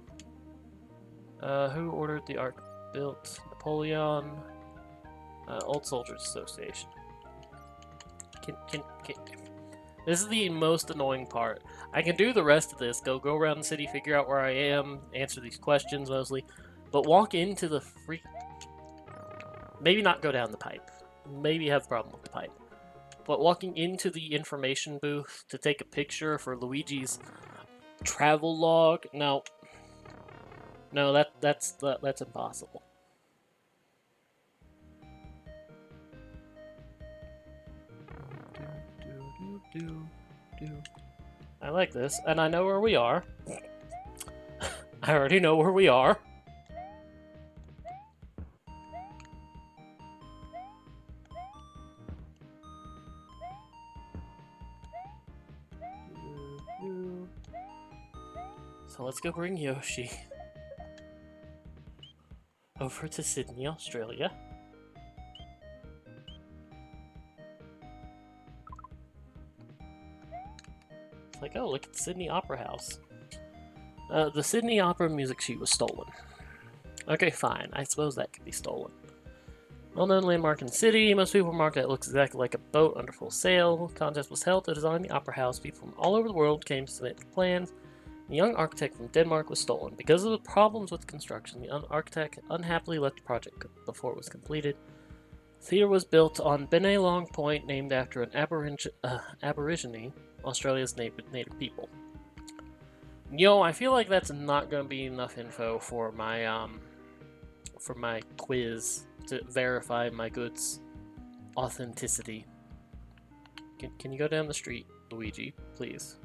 Who ordered the Ark built? Napoleon. Old Soldiers Association. Can... This is the most annoying part. I can do the rest of this, go around the city, figure out where I am, answer these questions mostly, but walk into the freak... Maybe not go down the pipe. Maybe have a problem with the pipe. But walking into the information booth to take a picture for Luigi's travel log, no. No, that's impossible. I like this, and I know where we are. I already know where we are. So let's go bring Yoshi over to Sydney, Australia. It's like, oh, look at the Sydney Opera House. The Sydney Opera music sheet was stolen. Okay, fine. I suppose that could be stolen. Well-known landmark in the city. Most people remark that it looks exactly like a boat under full sail. Contest was held to design the opera house. People from all over the world came to submit plans. The young architect from Denmark was stolen. Because of the problems with construction, the architect unhappily left the project before it was completed. The theater was built on Bennelong Point, named after an Aborigine, Australia's native people. Yo, I feel like that's not going to be enough info for my quiz to verify my goods' authenticity. Can you go down the street, Luigi, please?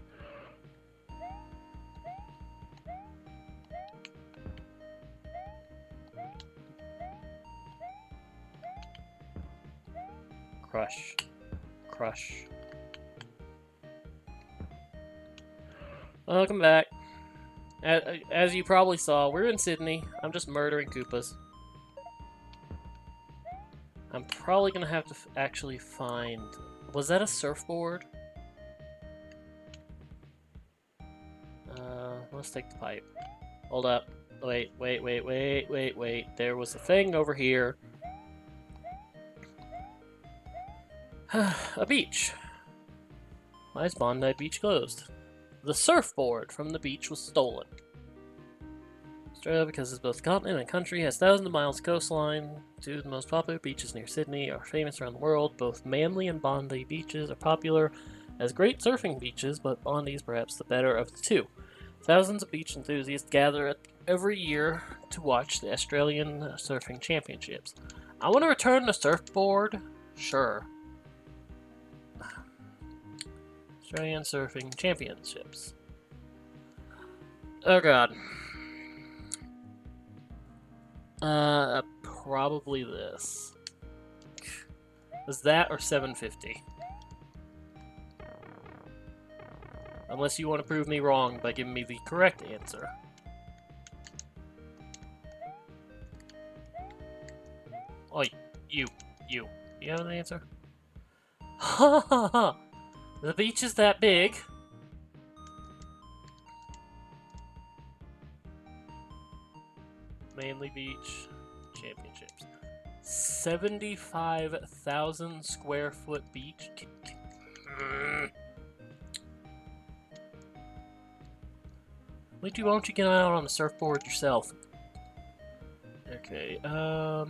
Crush. Crush. Welcome back. As you probably saw, we're in Sydney. I'm just murdering Koopas. I'm probably gonna have to actually find... Was that a surfboard? Let's take the pipe. Hold up. Wait. There was a thing over here. A beach. Why is Bondi Beach closed? The surfboard from the beach was stolen. Australia, because it's both a continent and a country, has thousands of miles of coastline. Two of the most popular beaches near Sydney are famous around the world. Both Manly and Bondi beaches are popular as great surfing beaches, but Bondi is perhaps the better of the two. Thousands of beach enthusiasts gather every year to watch the Australian Surfing Championships. I want to return the surfboard? Sure. Australian Surfing Championships. Oh god. Probably this. Is that or 750? Unless you want to prove me wrong by giving me the correct answer. Oh, you have an answer? Ha ha ha! The beach is that big. Manly Beach Championships. 75,000 square foot beach. Why don't you get out on the surfboard yourself? Okay, yeah,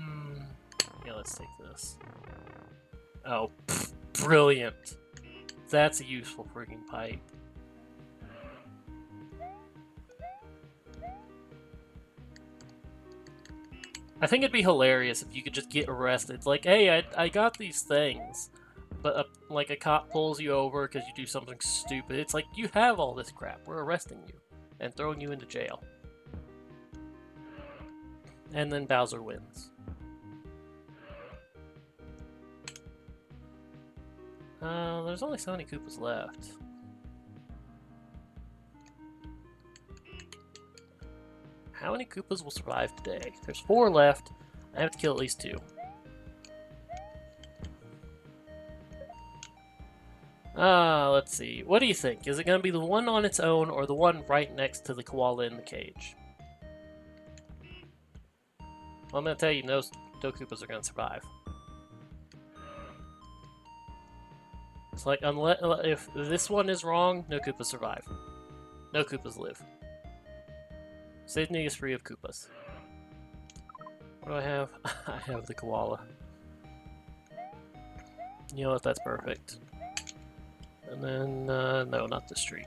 let's take this. Oh, brilliant. That's a useful freaking pipe. I think it'd be hilarious if you could just get arrested. Like, hey, I got these things, but like a cop pulls you over because you do something stupid. It's like, you have all this crap. We're arresting you and throwing you into jail. And then Bowser wins. There's only so many Koopas left. How many Koopas will survive today? There's 4 left. I have to kill at least 2. Let's see. What do you think? Is it going to be the one on its own or the one right next to the koala in the cage? Well, I'm going to tell you, no Koopas are going to survive. It's like, unless if this one is wrong, no Koopas survive. No Koopas live. Sydney is free of Koopas. What do I have? I have the koala. You know what? That's perfect. And then, no, not the street.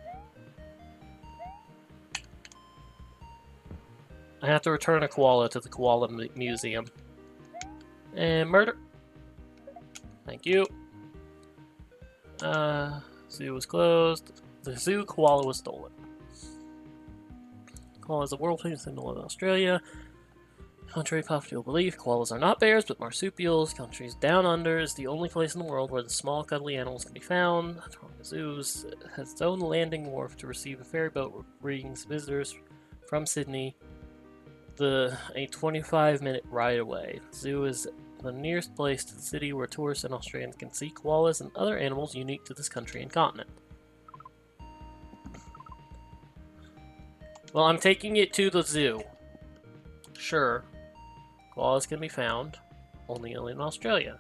I have to return a koala to the koala museum. And murder. Thank you. Zoo was closed. The zoo koala was stolen. Koala is a world famous symbol of Australia. Contrary to popular belief, koalas are not bears, but marsupials. Countries down under is the only place in the world where the small, cuddly animals can be found. Taronga Zoos has its own landing wharf to receive a ferry boat bringing visitors from Sydney. A 25-minute ride away. The zoo is the nearest place to the city where tourists and Australians can see koalas and other animals unique to this country and continent. Well, I'm taking it to the zoo. Sure. Koalas can be found only in Australia.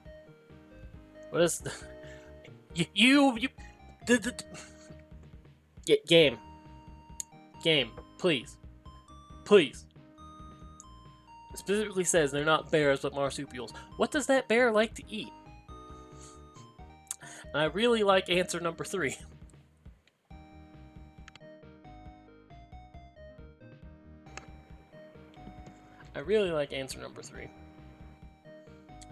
What is game, please, it specifically says they're not bears but marsupials. What does that bear like to eat? I really like answer number 3. I really like answer number 3.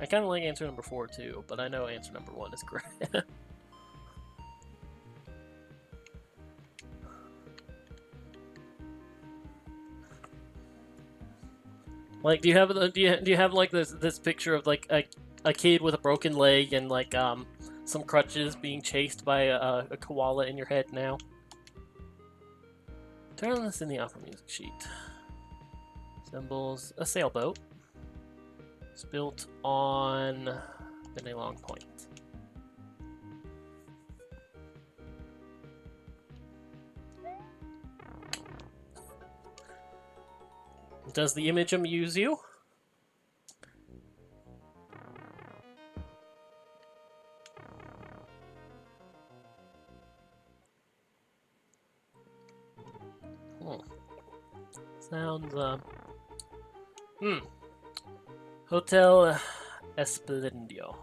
I kind of like answer number 4 too, but I know answer number 1 is correct. Like, do you have like this picture of like a kid with a broken leg and like some crutches being chased by a koala in your head now? Turn this in the upper music sheet. Symbols: a sailboat. It's built on Benny Long Point. Does the image amuse you? Sounds, Hotel Esplendio.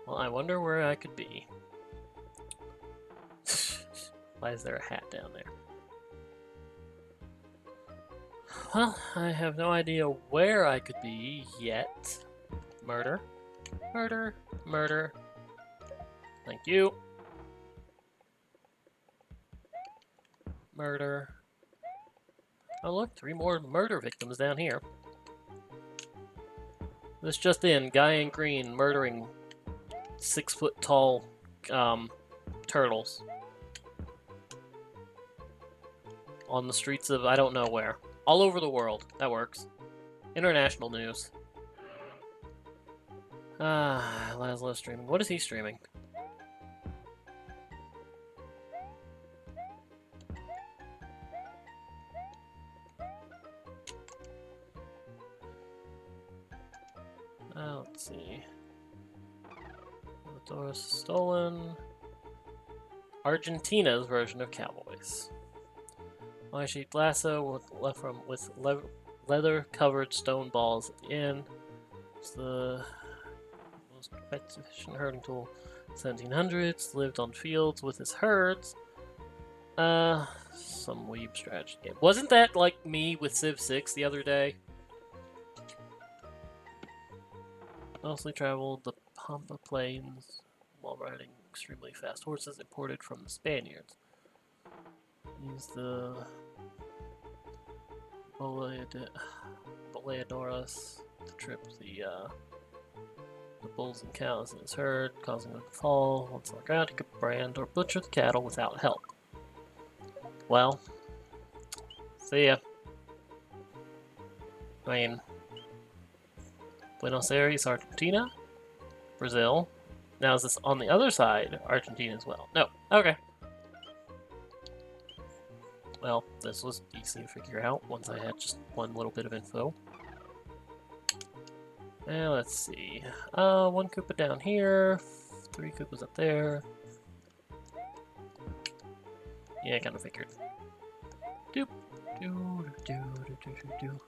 Well, I wonder where I could be. Why is there a hat down there? Well, I have no idea where I could be yet. Murder. Murder. Murder. Thank you. Murder. Oh look, 3 more murder victims down here. This just in, guy in green murdering 6-foot-tall turtles. On the streets of I don't know where. All over the world. That works. International news. Laszlo streaming. What is he streaming? Let's see. Doris stolen. Argentina's version of Cowboys. My sheet lasso with leather-covered stone balls at the end. It's the most efficient herding tool. 1700s. Lived on fields with his herds. Some weeb strategy game. Wasn't that like me with Civ 6 the other day? Mostly traveled the Pampa Plains while riding extremely fast horses imported from the Spaniards. Used the Boleadoras to trip the bulls and cows in his herd, causing them to fall. Once on the ground, he could brand or butcher the cattle without help. Well, see ya. I mean, Buenos Aires, Argentina, Brazil. Now is this on the other side, Argentina as well? No. Okay. Well, this was easy to figure out once I had just one little bit of info. And let's see. One Koopa down here, 3 Koopas up there. Yeah, I kind of figured. Doop, doo, doo, doo, doo, doo, doo.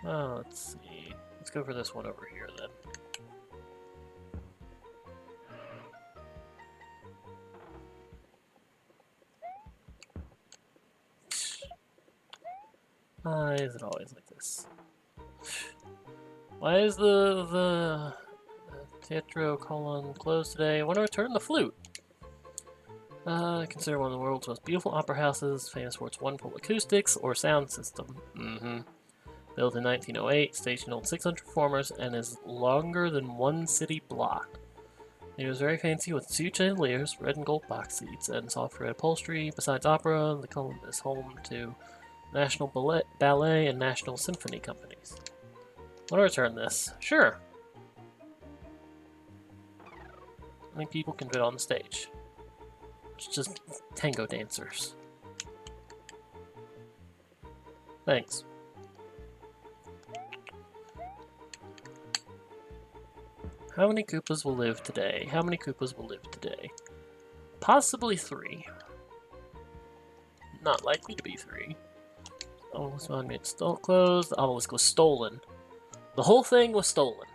Let's see. Let's go for this one over here then. Why is it always like this? Why is the Teatro Colon closed today? I want to return the flute. Considered one of the world's most beautiful opera houses, famous for its wonderful acoustics or sound system. Built in 1908, station holds 600 performers and is longer than one city block. It was very fancy with 2 chandeliers, red and gold box seats, and soft red upholstery. Besides opera, the Colon is home to National Ballet and National Symphony companies. Want to return this? Sure. How many people can fit on the stage? It's just tango dancers. Thanks. How many Koopas will live today? How many Koopas will live today? Possibly 3. Not likely to be 3. Obelisk monument still closed. The obelisk was stolen. The whole thing was stolen.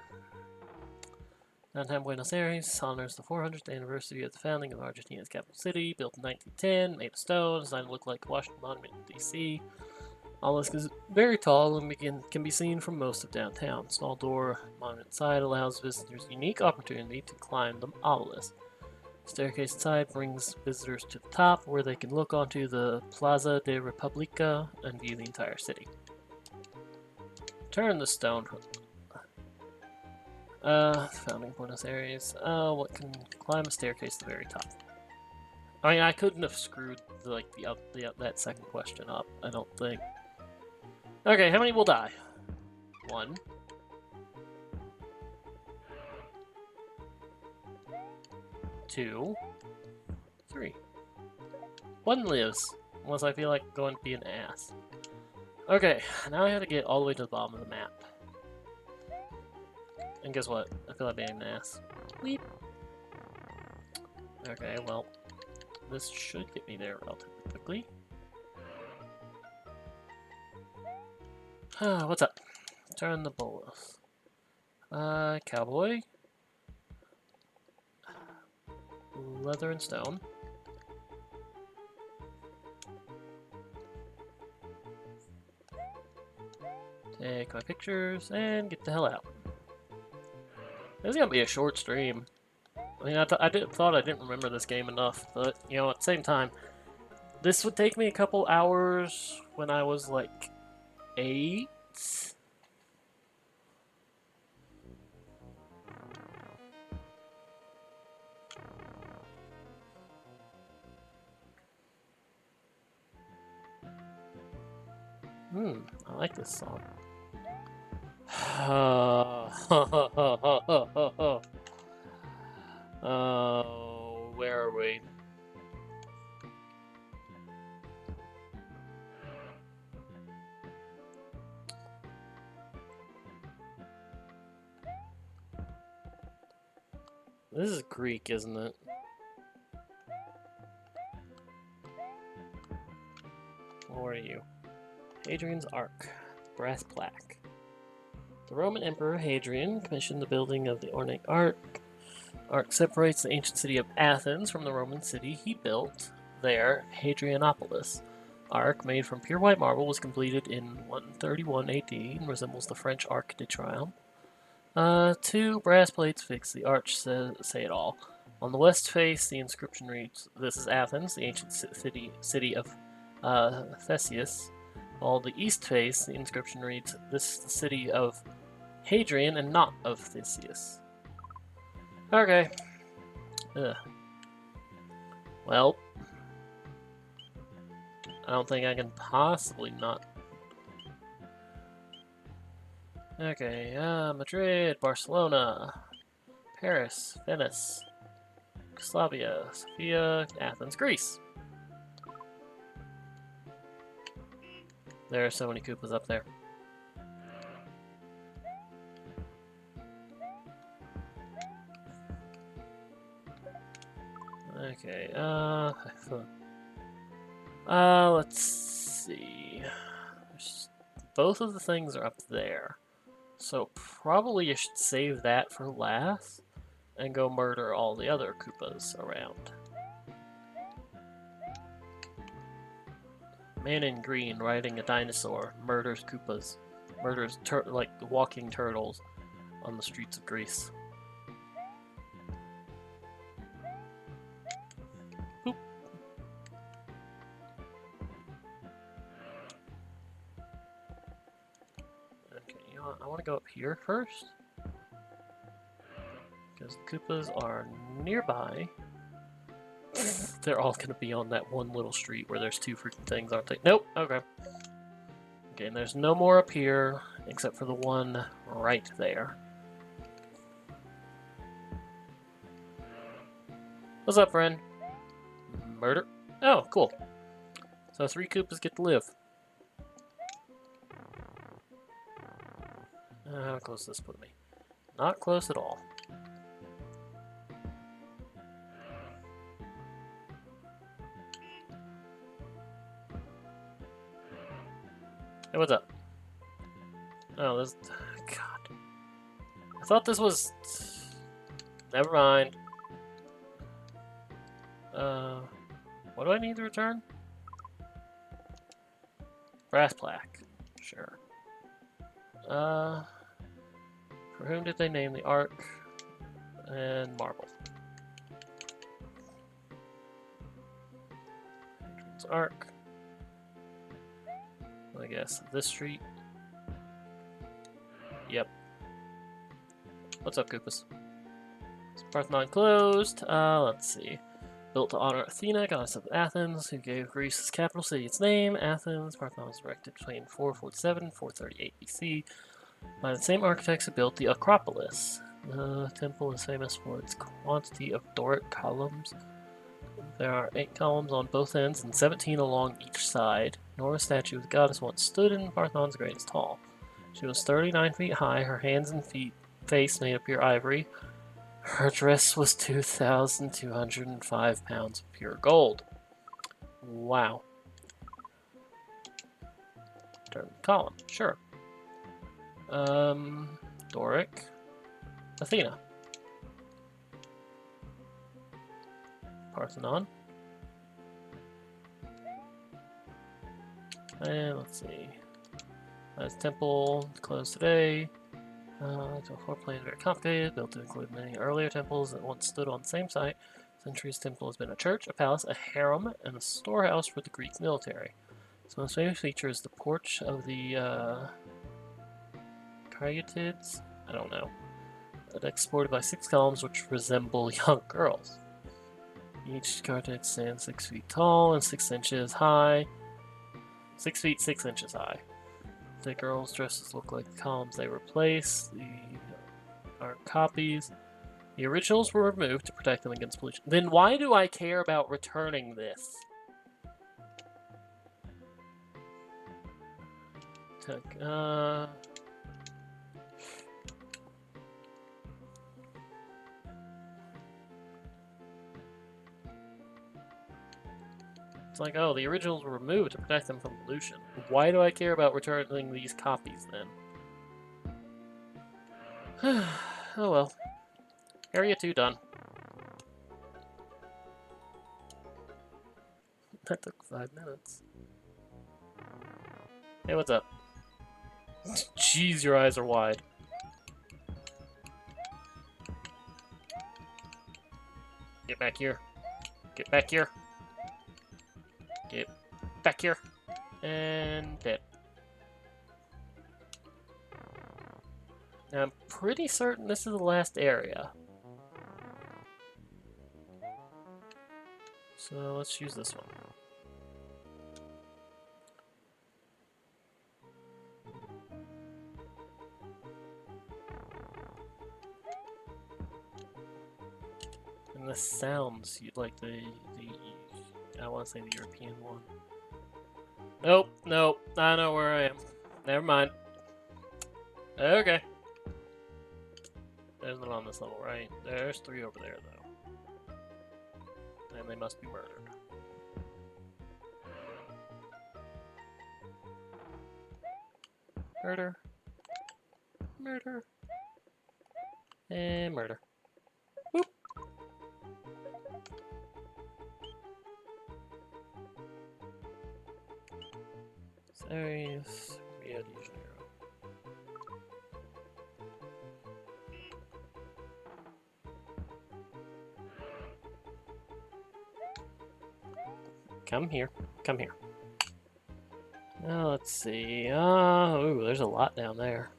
Downtown Buenos Aires honors the 400th anniversary of the founding of Argentina's capital city. Built in 1910, made of stone, designed to look like Washington Monument in D.C. Obelisk is very tall and can be seen from most of downtown. Small door monument side allows visitors a unique opportunity to climb the obelisk. Staircase inside brings visitors to the top, where they can look onto the Plaza de República and view the entire city. Turn the stone. Founding Buenos Aires. What can climb a staircase to the very top? I mean, I couldn't have screwed that second question up. I don't think. Okay, how many will die? 1. 2. 3. 1 lives, unless I feel like going to be an ass. Okay, now I have to get all the way to the bottom of the map. And guess what? I feel like being an ass. Weep. Okay, well, this should get me there relatively quickly. What's up? Turn the bolus. Cowboy. Leather and stone. Take my pictures and get the hell out. This is gonna be a short stream. I mean, thought I didn't remember this game enough, but you know, at the same time, this would take me a couple hours when I was like 8. I like this song. Where are we? This is Greek, isn't it? Where are you? Hadrian's Ark. Brass plaque. The Roman Emperor Hadrian commissioned the building of the ornate ark. Ark separates the ancient city of Athens from the Roman city he built there, Hadrianopolis. Ark, made from pure white marble, was completed in 131 AD and resembles the French Arc de Triomphe. 2 brass plates fix the arch say it all. On the west face, the inscription reads, "This is Athens, the ancient city of Theseus." While the east face, the inscription reads, "This is the city of Hadrian and not of Theseus." Okay. Ugh. Well, I don't think I can possibly not. Okay, Madrid, Barcelona, Paris, Venice, Yugoslavia, Sofia, Athens, Greece. There are so many Koopas up there. Okay, let's see. Both of the things are up there. So probably you should save that for last and go murder all the other Koopas around. Man in green riding a dinosaur murders Koopas. Murders like walking turtles on the streets of Greece. Boop. Okay, you know what? I want to go up here first. Because the Koopas are nearby. They're all going to be on that one little street where there's two freaking things, aren't they? Nope. Okay. Okay, and there's no more up here except for the one right there. What's up, friend? Murder? Oh, cool. So 3 Koopas get to live. How close does this put me? Not close at all. Hey, what's up? Oh, this... God. I thought this was... Never mind. What do I need to return? Brass plaque. Sure. For whom did they name the Ark? And marble. Entrance Ark. I guess this street. Yep. What's up, Koopas? Is Parthenon closed? Let's see. Built to honor Athena, goddess of Athens, who gave Greece's capital city its name, Athens. Parthenon was erected between 447 and 438 BC by the same architects who built the Acropolis. The temple is famous for its quantity of Doric columns. There are 8 columns on both ends and 17 along each side. Nor a statue of the goddess once stood in Parthenon's greatest hall. She was 39 feet high, her hands and face made of pure ivory. Her dress was 2,205 pounds of pure gold. Wow. Turn column, sure. Doric. Athena. Parthenon. And let's see. This temple closed today. The floor plan is very complicated, built to include many earlier temples that once stood on the same site. Centuries temple has been a church, a palace, a harem, and a storehouse for the Greek military. Its most famous feature is the porch of the Caryatids. I don't know. A deck supported by 6 columns which resemble young girls. Each Caryatid stands 6 feet tall and 6 inches high. 6 feet 6 inches high. The girls' dresses look like the columns they replace. The are copies. The originals were removed to protect them against pollution. Then why do I care about returning this? It's like, oh, the originals were removed to protect them from pollution. Why do I care about returning these copies, then? Oh well. Area 2 done. That took 5 minutes. Hey, what's up? Jeez, your eyes are wide. Get back here. Get back here. Get back here. And dead. Now, I'm pretty certain this is the last area. So let's use this one. And this sounds like the I want to say the European one. Nope, nope. I know where I am. Never mind. Okay. There's none on this level, right? There's 3 over there, though. And they must be murdered. Murder. Murder. And murder. Whoop. Serious. Rio de Janeiro. Come here. Come here. Now let's see. Ooh, there's a lot down there.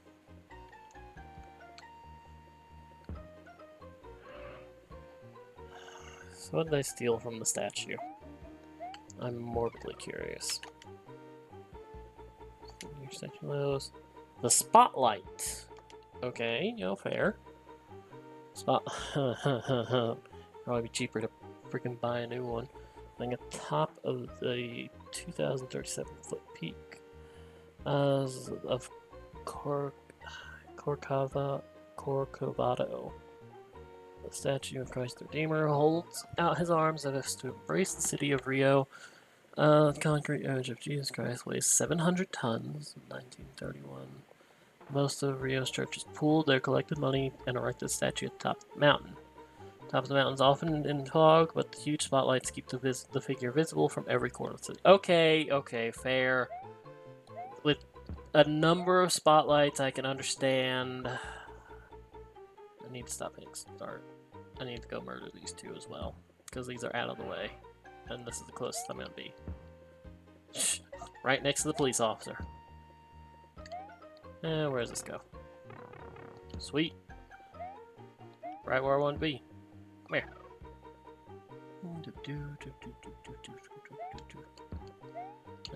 So what did they steal from the statue? I'm morbidly curious. Your statue those. The spotlight. Okay, fair. Probably be cheaper to freaking buy a new one. Lying at the top of the 2,037-foot peak of Corcovado. The statue of Christ the Redeemer holds out his arms as if to embrace the city of Rio. The concrete image of Jesus Christ weighs 700 tons in 1931. Most of Rio's churches pooled their collected money and erected a statue at the top of the mountain. The top of the mountain is often in fog, but the huge spotlights keep the figure visible from every corner of the city. Okay, fair. With a number of spotlights, I can understand. I need to stop hitting start. I need to go murder these 2 as well, because these are out of the way. And this is the closest I'm going to be. Right next to the police officer. Where does this go? Sweet. Right where I want to be. Come here.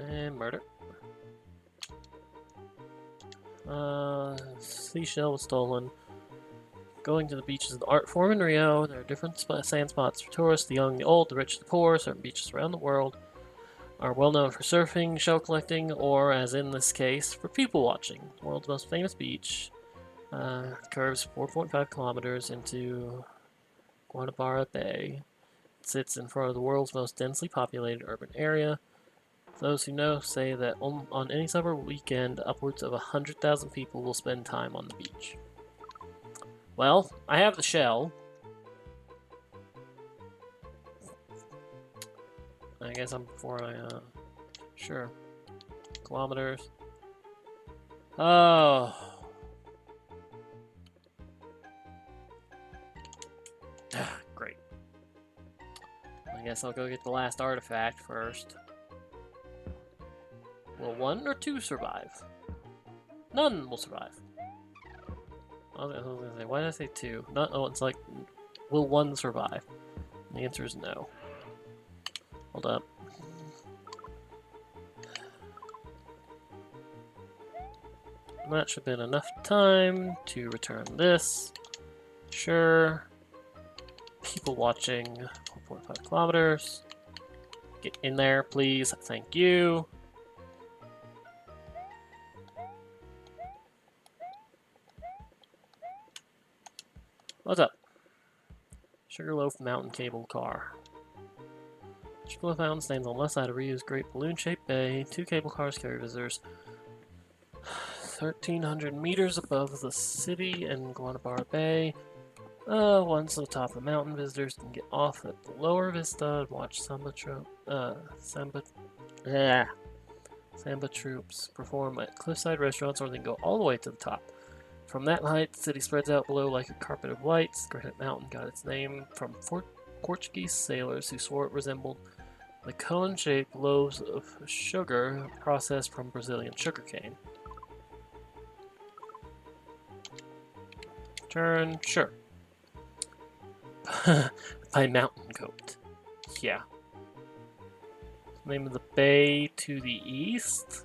And murder. Seashell was stolen. Going to the beach is an art form in Rio. There are different sand spots for tourists, the young, the old, the rich, the poor. Certain beaches around the world are well known for surfing, shell collecting, or, as in this case, for people watching. The world's most famous beach curves 4.5 kilometers into Guanabara Bay. It sits in front of the world's most densely populated urban area. Those who know say that on any summer weekend, upwards of 100,000 people will spend time on the beach. Well, I have the shell. I guess I'm before I, sure. Kilometers. Oh. Great. I guess I'll go get the last artifact first. Will 1 or 2 survive? None will survive. I was gonna say, why did I say 2? It's like, will 1 survive? And the answer is no. Hold up. And that should have been enough time to return this. Sure. People watching 4.5 kilometers. Get in there, please. Thank you. What's up? Sugarloaf Mountain Cable Car. Sugarloaf Mountain stands on the left side of Rio's great balloon-shaped bay. 2 cable cars carry visitors 1,300 meters above the city in Guanabara Bay. Once at the top of the mountain, visitors can get off at the lower vista and watch Samba troops perform at cliffside restaurants, or they can go all the way to the top. From that height, the city spreads out below like a carpet of lights. Granite Mountain got its name from Portuguese sailors who swore it resembled the cone-shaped loaves of sugar processed from Brazilian sugarcane. Turn, sure. By mountain goat. Yeah. Name of the bay to the east?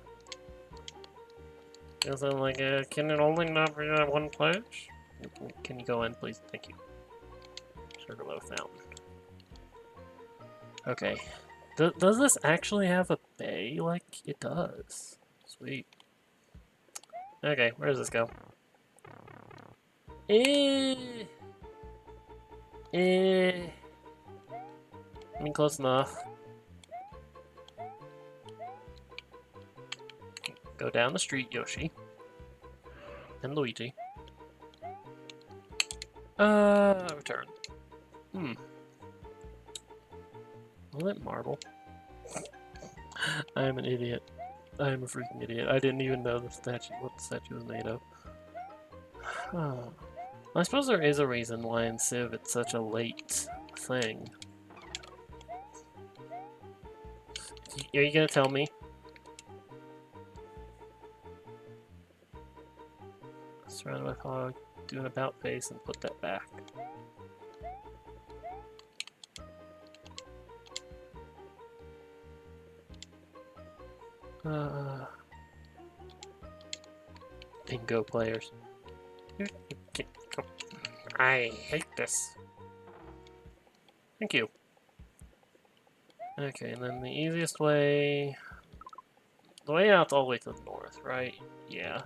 Is it like, can it only not be at one place? Can you go in, please? Thank you. Sugarloaf Mountain. Okay. Does this actually have a bay? stay like it does. Sweet. Okay, where does this go? I mean, close enough. Go down the street, Yoshi. And Luigi. Return. Well, that marble. I am an idiot. I am a freaking idiot. I didn't even know what the statue was made of. I suppose there is a reason why in Civ it's such a late thing. Are you gonna tell me? Surrounded by fog, do an about face and put that back. Bingo players. I hate this. Thank you. Okay, and then the easiest way... The way out's all the way to the north, right? Yeah.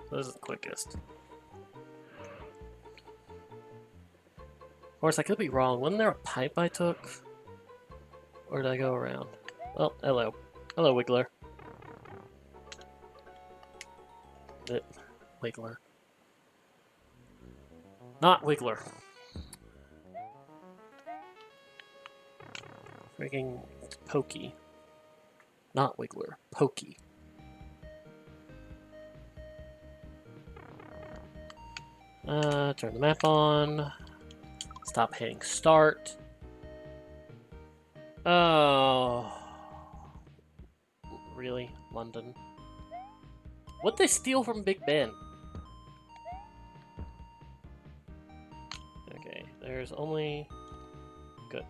So this is the quickest. Of course, I could be wrong. Wasn't there a pipe I took? Or did I go around? Well, hello. Hello, Wiggler. Wiggler. Not Wiggler. Freaking Pokey. Not Wiggler. Pokey. Turn the map on. Stop hitting start. Oh. Really? London? What'd they steal from Big Ben? Okay, there's only... Good.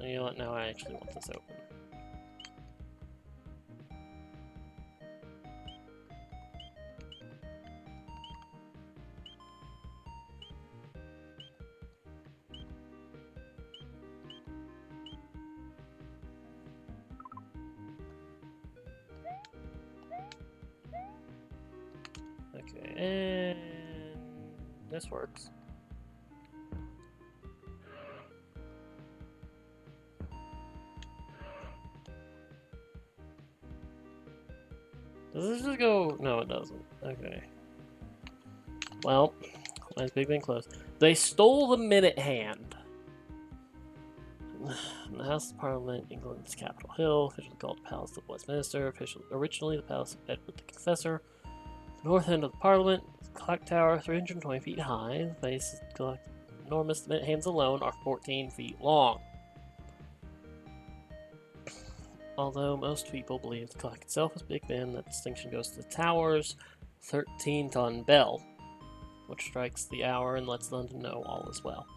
You know what? Now I actually want this open. Okay, and this works. Does this just go? No, it doesn't. Okay. Well, mine's Big Ben close. They stole the Minute Hand. The House of Parliament, England's Capitol Hill, officially called the Palace of Westminster, originally the Palace of Edward the Confessor. The north end of the Parliament, clock tower, 320 feet high. The base is enormous. The Minute Hands alone are 14 feet long. Although most people believe the clock itself is Big Ben, that distinction goes to the tower's 13-ton bell, which strikes the hour and lets London know all is well.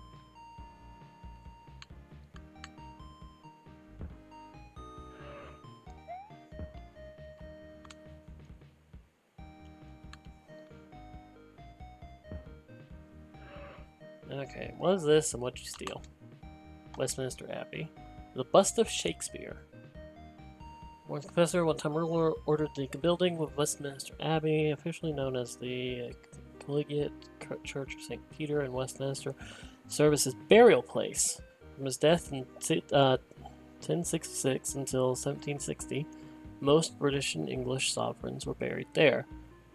Okay, what is this and what'd you steal? Westminster Abbey. The bust of Shakespeare. One professor, one-time ruler, ordered the building of Westminster Abbey, officially known as the Collegiate Church of St. Peter in Westminster, serve as his burial place. From his death in 1066 until 1760, most British and English sovereigns were buried there.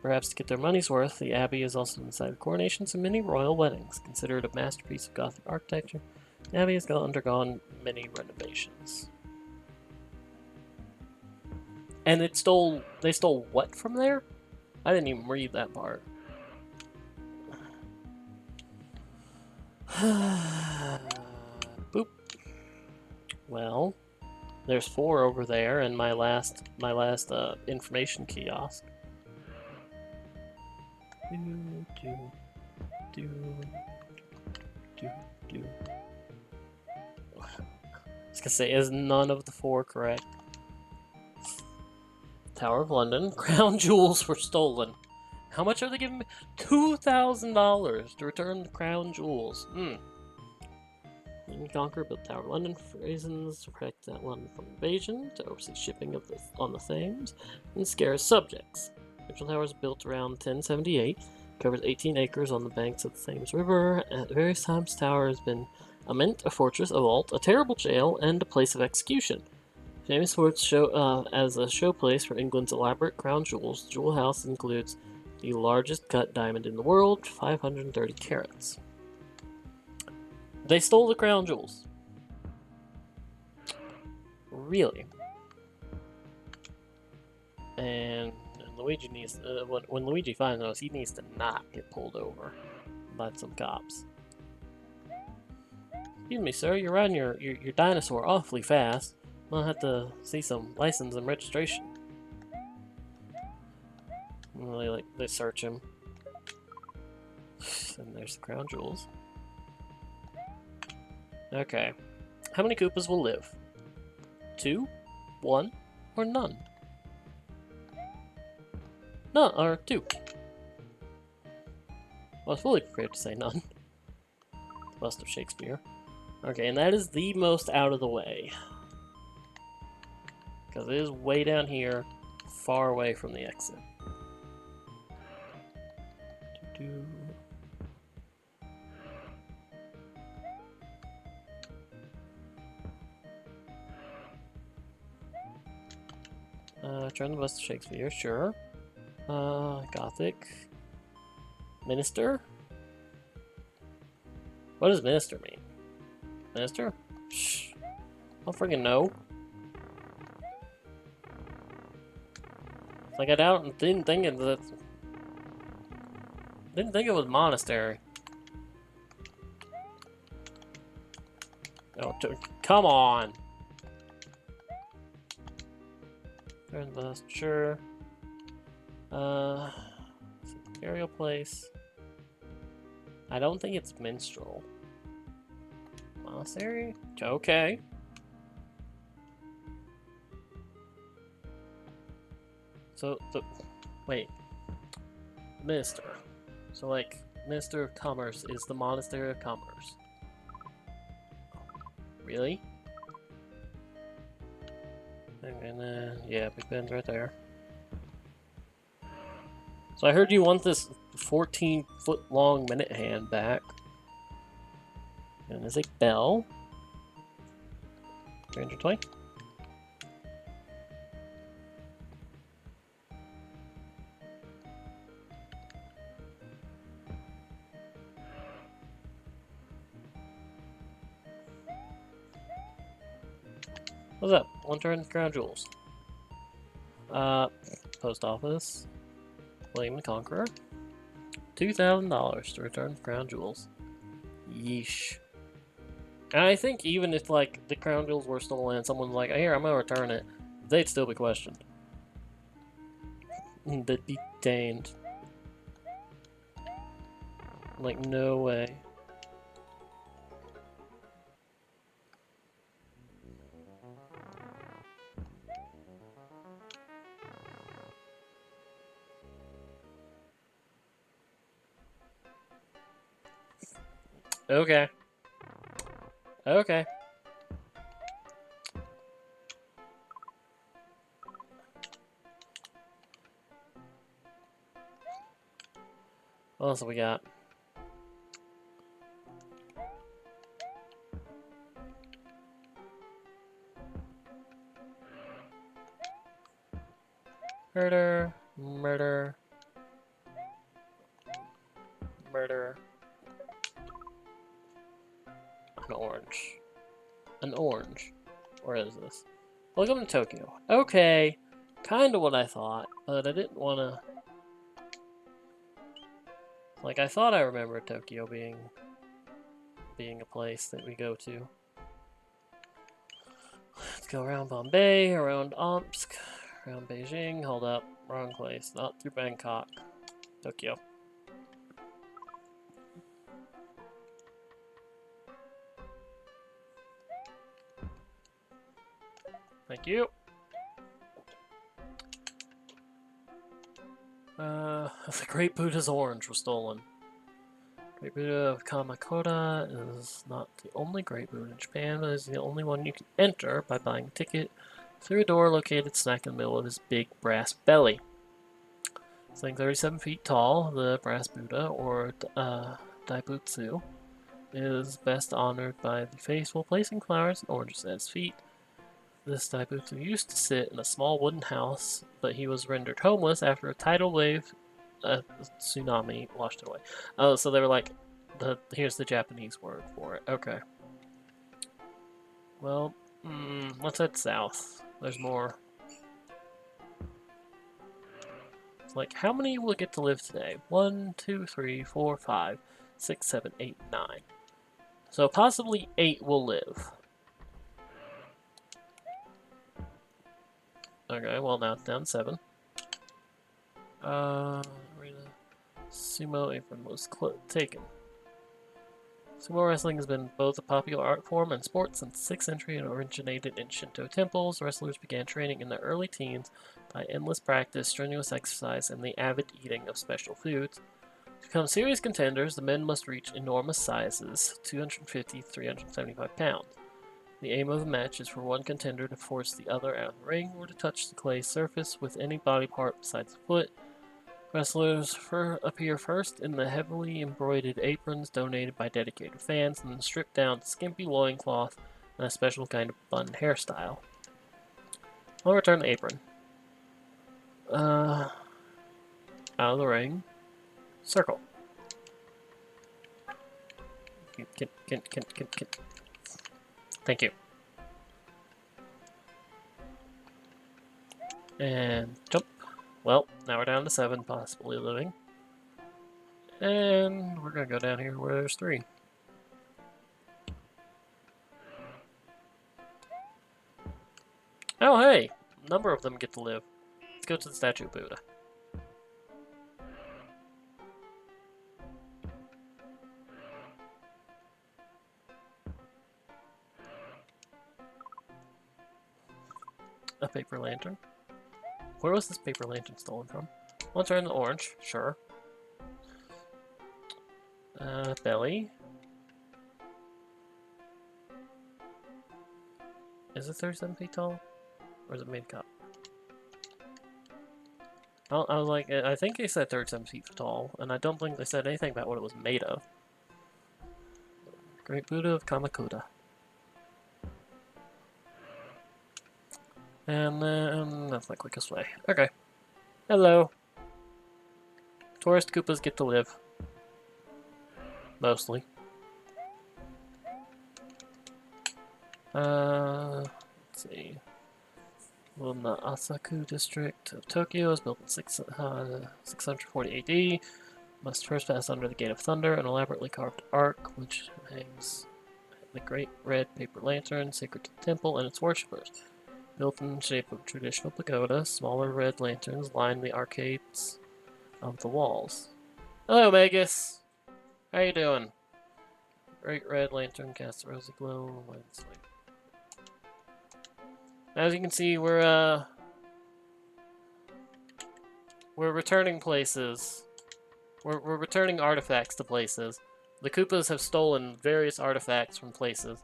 Perhaps to get their money's worth, the abbey is also the site of coronations and many royal weddings. Considered a masterpiece of Gothic architecture, the abbey has undergone many renovations. And they stole what from there? I didn't even read that part. Boop. Well, there's 4 over there and my last information kiosk. I was gonna say, is none of the 4 correct? Tower of London. Crown jewels were stolen. How much are they giving me? $2,000 to return the crown jewels. and Conquer built Tower of London for reasons to protect that London from invasion, to oversee shipping on the Thames, and scare his subjects. Original Tower was built around 1078, covers 18 acres on the banks of the Thames River. At various times, Tower has been a mint, a fortress, a vault, a terrible jail, and a place of execution. Famous for its show as a showplace for England's elaborate crown jewels, Jewel House includes the largest cut diamond in the world, 530 carats. They stole the crown jewels. Really? And Luigi needs when Luigi finds those, he needs to not get pulled over by some cops. Excuse me, sir. You're riding your dinosaur awfully fast. I'll have to see some license and registration. And they search him, and there's the crown jewels. Okay, how many Koopas will live? 2, 1, or none? No, or 2. I was fully prepared to say none. Bust of Shakespeare. Okay, and that is the most out of the way. Because it is way down here, far away from the exit. Trying to bust of Shakespeare, sure. Gothic. Minister? What does minister mean? Minister? Shh. I don't freaking know. It's like I didn't think it was. Didn't think it was monastery. Oh, come on. Turn the sure. Burial place. I don't think it's minstrel. Monastery? Okay. So wait. Minister. So like Minister of Commerce is the Monastery of Commerce. Really? And then yeah, Big Ben's right there. So I heard you want this 14-foot long minute hand back. And there's a bell. 320. What's up? One turn crown jewels. Post office. William the Conqueror. $2,000 to return the crown jewels. Yeesh. And I think even if like the crown jewels were stolen and someone's like, here, I'm gonna return it, they'd still be questioned. They'd be detained. Like, no way. Okay. Okay. What else have we got? Murder. Murder. Murder. An orange. An orange. Where is this? Welcome to Tokyo. Okay. Kinda what I thought, but I didn't wanna... Like, I thought I remembered Tokyo being a place that we go to. Let's go around Bombay, around Omsk, around Beijing. Hold up. Wrong place. Not through Bangkok. Tokyo. Thank you. The Great Buddha's orange was stolen. Great Buddha of Kamakura is not the only Great Buddha in Japan, but is the only one you can enter by buying a ticket through a door located smack in the middle of his big brass belly. Standing 37 feet tall, the brass Buddha, or Daibutsu, is best honored by the faithful placing flowers and oranges at his feet. This Daibutsu used to sit in a small wooden house, but he was rendered homeless after a tidal wave, tsunami, washed it away. Oh, so they were like, here's the Japanese word for it. Okay. Well, let's head south. There's more. It's like, how many will get to live today? 1, 2, 3, 4, 5, 6, 7, 8, 9. So possibly 8 will live. Okay, well now it's down to 7. Sumo apron was taken. Sumo wrestling has been both a popular art form and sport since the 6th century and originated in Shinto temples. Wrestlers began training in their early teens by endless practice, strenuous exercise, and the avid eating of special foods. To become serious contenders, the men must reach enormous sizes, 250 to 375 pounds. The aim of the match is for one contender to force the other out of the ring or to touch the clay surface with any body part besides the foot. Wrestlers appear first in the heavily embroidered aprons donated by dedicated fans and then strip down skimpy loincloth and a special kind of bun hairstyle. I'll return the apron. Out of the ring. Circle. Thank you. And jump. Well, now we're down to 7, possibly living. And we're gonna go down here where there's 3. Oh, hey! A number of them get to live. Let's go to the Statue of Buddha. A paper lantern. Where was this paper lantern stolen from? Let's turn the orange, sure. Belly. Is it 37 feet tall? Or is it made of copper? I was like, I think they said 37 feet tall, and I don't think they said anything about what it was made of. Great Buddha of Kamakura. And then that's the quickest way. Okay. Hello. Tourist Koopas get to live. Mostly. Let's see. Well, the Asaku district of Tokyo is built in 640 AD. Must first pass under the Gate of Thunder, an elaborately carved arc which hangs the great red paper lantern sacred to the temple and its worshippers. Built in the shape of a traditional pagoda, smaller red lanterns line the arcades of the walls. Hello, Magus! How you doing? Great red lantern casts a rosy glow when sleep. As you can see, we're returning places. We're returning artifacts to places. The Koopas have stolen various artifacts from places.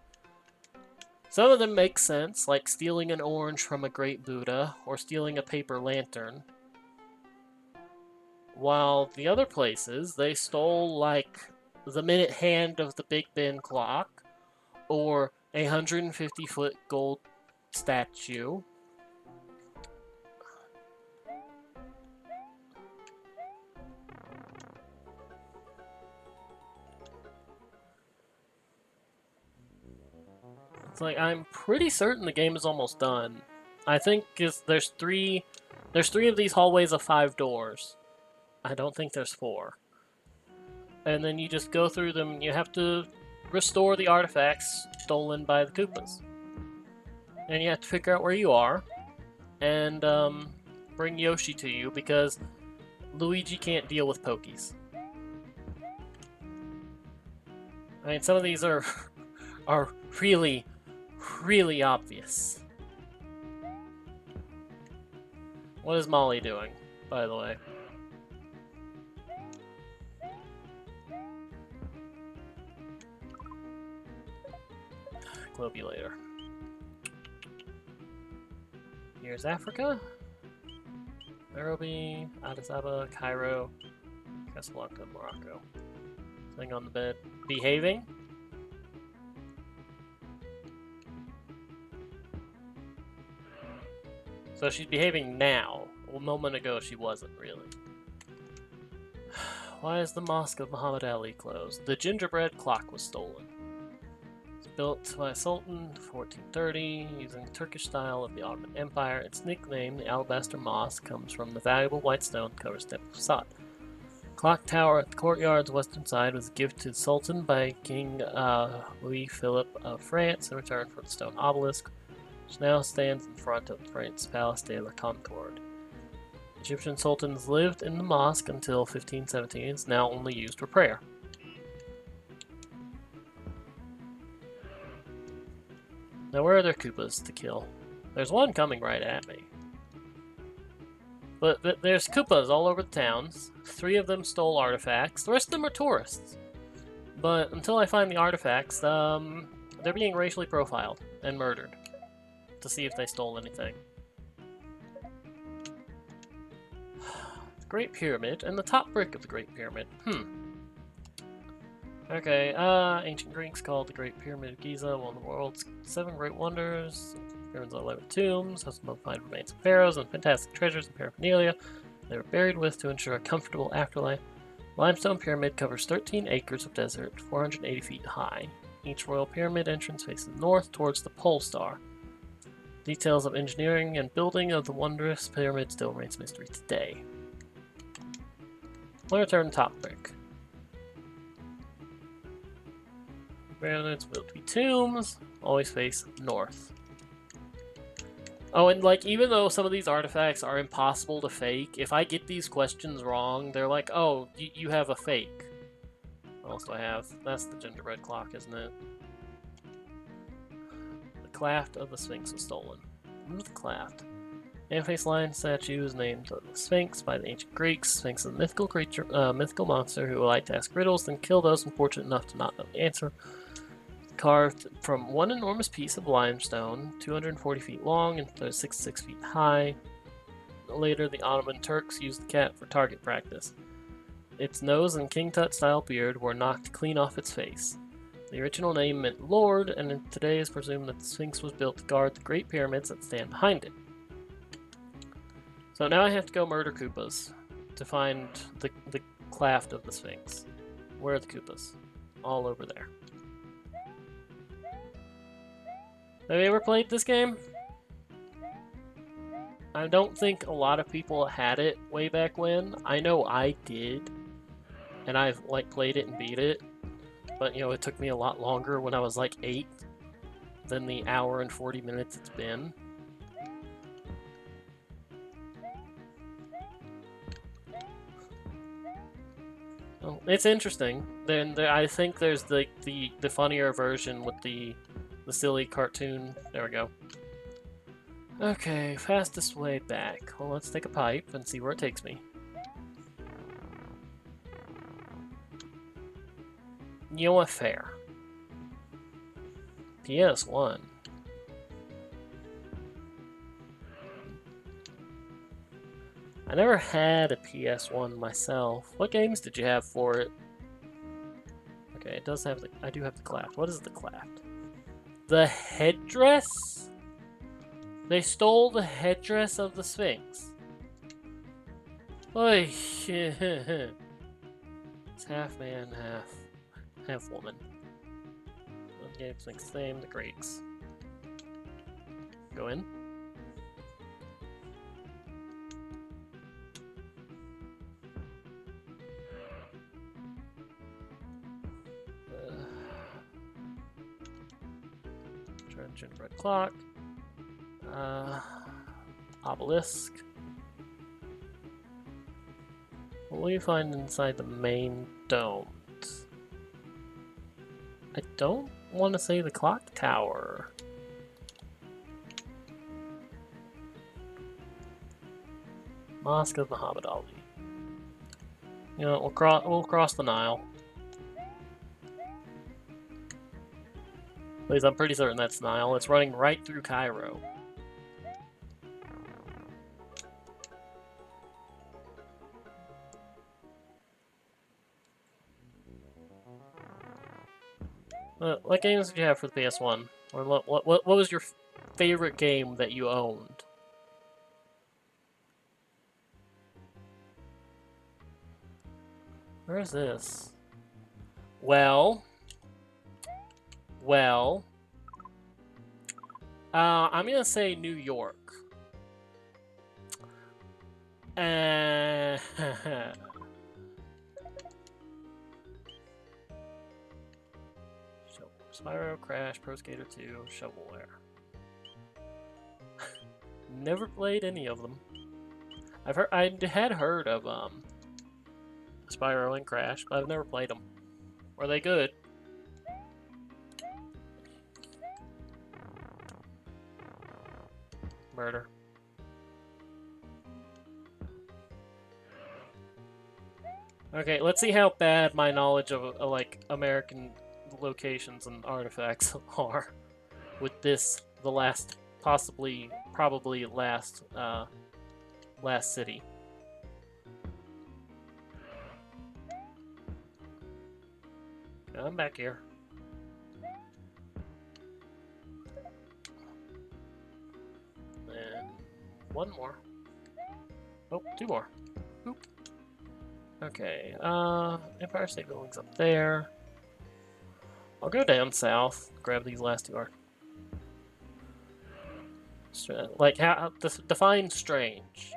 Some of them make sense, like stealing an orange from a Great Buddha, or stealing a paper lantern. While the other places, they stole, like, the minute hand of the Big Ben clock, or a 150-foot gold statue. It's like, I'm pretty certain the game is almost done. I think there's three of these hallways of 5 doors. I don't think there's 4. And then you just go through them. You have to restore the artifacts stolen by the Koopas. And you have to figure out where you are. And bring Yoshi to you because Luigi can't deal with Pokies. I mean, some of these are really, really obvious. What is Molly doing, by the way? globulator. Here's Africa. Nairobi, Addis Ababa, Cairo, Casablanca, Morocco. Sitting on the bed. Behaving. So she's behaving now. A moment ago she wasn't really. Why is the Mosque of Muhammad Ali closed? The gingerbread clock was stolen. It's built by a Sultan in 1430 using the Turkish style of the Ottoman Empire. Its nickname, the Alabaster Mosque, comes from the valuable white stone that covers the facade. Clock tower at the courtyard's western side was a gift to the Sultan by King Louis Philippe of France in return for the stone obelisk, which now stands in front of France's Palace de la Concorde. Egyptian sultans lived in the mosque until 1517. It's now only used for prayer. Now where are there Koopas to kill? There's one coming right at me. But there's Koopas all over the towns. 3 of them stole artifacts. The rest of them are tourists. But until I find the artifacts, they're being racially profiled and murdered to see if they stole anything. The Great Pyramid and the top brick of the Great Pyramid. Okay, ancient Greeks called the Great Pyramid of Giza one of the world's 7 great wonders. Pyramids are 11 tombs, host mummified remains of pharaohs and fantastic treasures and paraphernalia they were buried with to ensure a comfortable afterlife. Limestone pyramid covers 13 acres of desert, 480 feet high. Each royal pyramid entrance faces north towards the pole star. Details of engineering and building of the wondrous pyramid still remains a mystery today. Let's return top brick. Pyramids will be tombs, always face north. Oh, and like, even though some of these artifacts are impossible to fake, if I get these questions wrong, they're like, oh, you have a fake. What else do I have? That's the gingerbread clock, isn't it? The Cleft of the Sphinx was stolen. Who's the Cleft? Man-faced lion statue is named the Sphinx by the ancient Greeks. Sphinx is a mythical creature, mythical monster who would like to ask riddles, then kill those unfortunate enough to not know the answer. Carved from one enormous piece of limestone, 240 feet long and 66 feet high. Later, the Ottoman Turks used the cat for target practice. Its nose and King Tut-style beard were knocked clean off its face. The original name meant Lord, and today is presumed that the Sphinx was built to guard the Great Pyramids that stand behind it. So now I have to go murder Koopas to find the Cleft of the Sphinx. Where are the Koopas? All over there. Have you ever played this game? I don't think a lot of people had it way back when. I know I did. And I've like played it and beat it. But you know, it took me a lot longer when I was like 8 than the hour and 40 minutes it's been. Oh, it's interesting. Then I think there's the funnier version with the silly cartoon. There we go. Okay, fastest way back. Well, let's take a pipe and see where it takes me. You know what? Fair. PS1. I never had a PS1 myself. What games did you have for it? Okay, it does have the... I do have the Cleft. What is the Cleft? The headdress? They stole the headdress of the Sphinx. Oy, it's half man, half woman. The game Sphinx name, the Greeks. Go in. Gingerbread clock. Obelisk. What will you find inside the main dome? I don't want to say the clock tower. Mosque of Muhammad Ali. You know, we'll cross the Nile. At least I'm pretty certain that's Nile. It's running right through Cairo. What games did you have for the PS1? Or what was your favorite game that you owned? Where is this? Well, I'm gonna say New York. Spyro, Crash, Pro Skater 2, Shovelware. Never played any of them. I had heard of Spyro and Crash, but I've never played them. Were they good? Murder. Okay, let's see how bad my knowledge of like American locations and artifacts are with this, the last, probably last city. I'm back here. And one more. Oh, two more. Oop. Okay, Empire State Building's up there. I'll go down south, grab these last two are. Like, how define strange.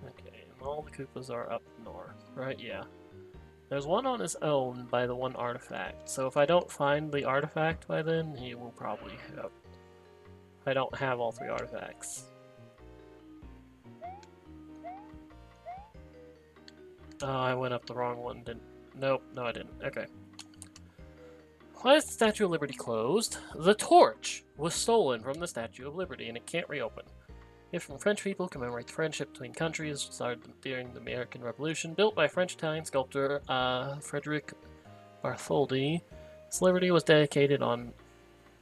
Okay, and all the Koopas are up north, right? Yeah. There's one on his own by the one artifact, so if I don't find the artifact by then, he will probably have... I don't have all three artifacts. Oh, I went up the wrong one, didn't... Nope, no I didn't. Okay. Why is the Statue of Liberty closed? The torch was stolen from the Statue of Liberty and it can't reopen. Gift from French people commemorate the friendship between countries started during the American Revolution. Built by French-Italian sculptor Frederic Bartholdi, this Liberty was dedicated on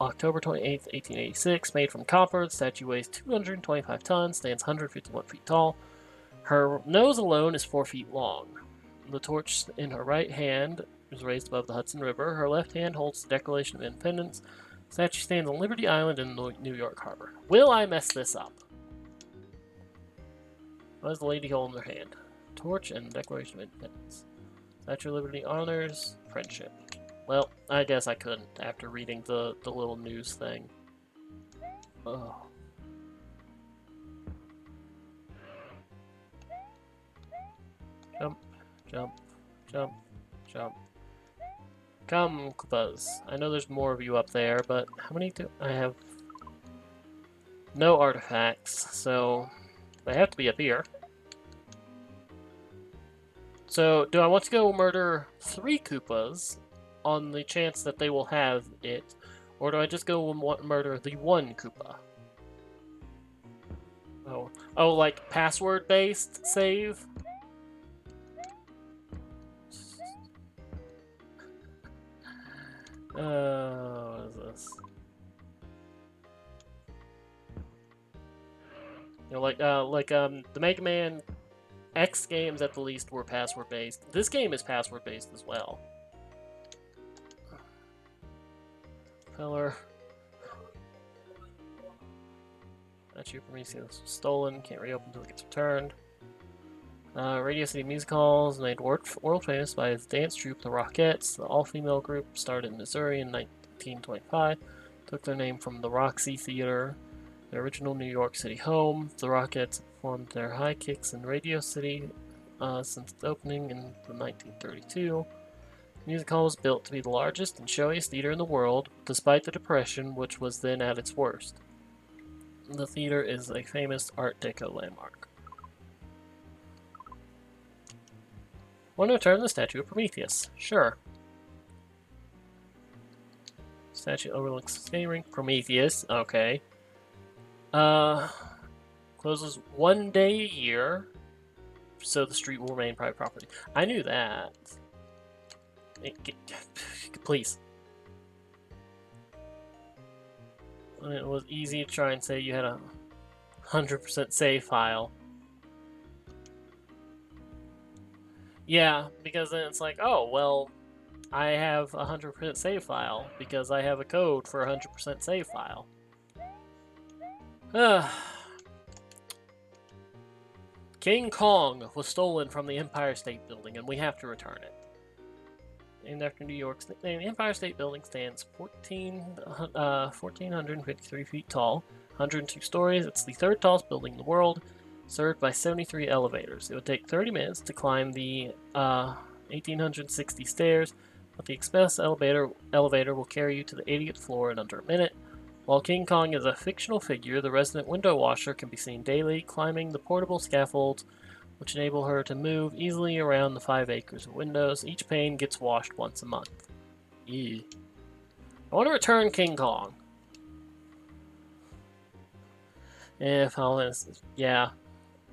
October 28, 1886. Made from copper, the statue weighs 225 tons, stands 151 feet tall. Her nose alone is 4 feet long. The torch in her right hand is raised above the Hudson River. Her left hand holds the Declaration of Independence. The statue stands on Liberty Island in New York Harbor. Will I mess this up? What does the lady hold in her hand? Torch and Declaration of Independence. Statue of Liberty honors friendship. Well, I guess I couldn't after reading the little news thing. Oh. Jump, jump, jump, jump. Come, Koopas. I know there's more of you up there, but how many do I have? No artifacts, so they have to be up here. So, do I want to go murder 3 Koopas on the chance that they will have it, or do I just go murder the 1 Koopa? Oh, like password-based save? What is this? You know, like the Mega Man X games at the least were password-based. This game is password-based as well. Feller. Statue of Prometheus was stolen. Can't reopen until it gets returned. Radio City Music Halls, made world famous by his dance troupe, the Rockettes. The all-female group started in Missouri in 1925. Took their name from the Roxy Theater, their original New York City home. The Rockettes performed their high kicks in Radio City since its opening in 1932. The music hall was built to be the largest and showiest theater in the world, despite the Depression, which was then at its worst. The theater is a famous Art Deco landmark. Want to return the statue of Prometheus? Sure. Statue overlooks skating rink. Prometheus. Okay. Uh, closes 1 day a year, so the street will remain private property. I knew that. Please. It was easy to try and say you had a 100% save file. Yeah, because then it's like, oh, well, I have a 100% save file because I have a code for a 100% save file. King Kong was stolen from the Empire State Building, and we have to return it. Named after New York's nickname, the Empire State Building stands 1,453 feet tall, 102 stories. It's the third tallest building in the world, served by 73 elevators. It would take 30 minutes to climb the 1,860 stairs, but the express elevator will carry you to the 80th floor in under a minute. While King Kong is a fictional figure, the resident window washer can be seen daily, climbing the portable scaffolds which enable her to move easily around the 5 acres of windows. Each pane gets washed once a month. Ew. I want to return King Kong. If I'm honest, yeah,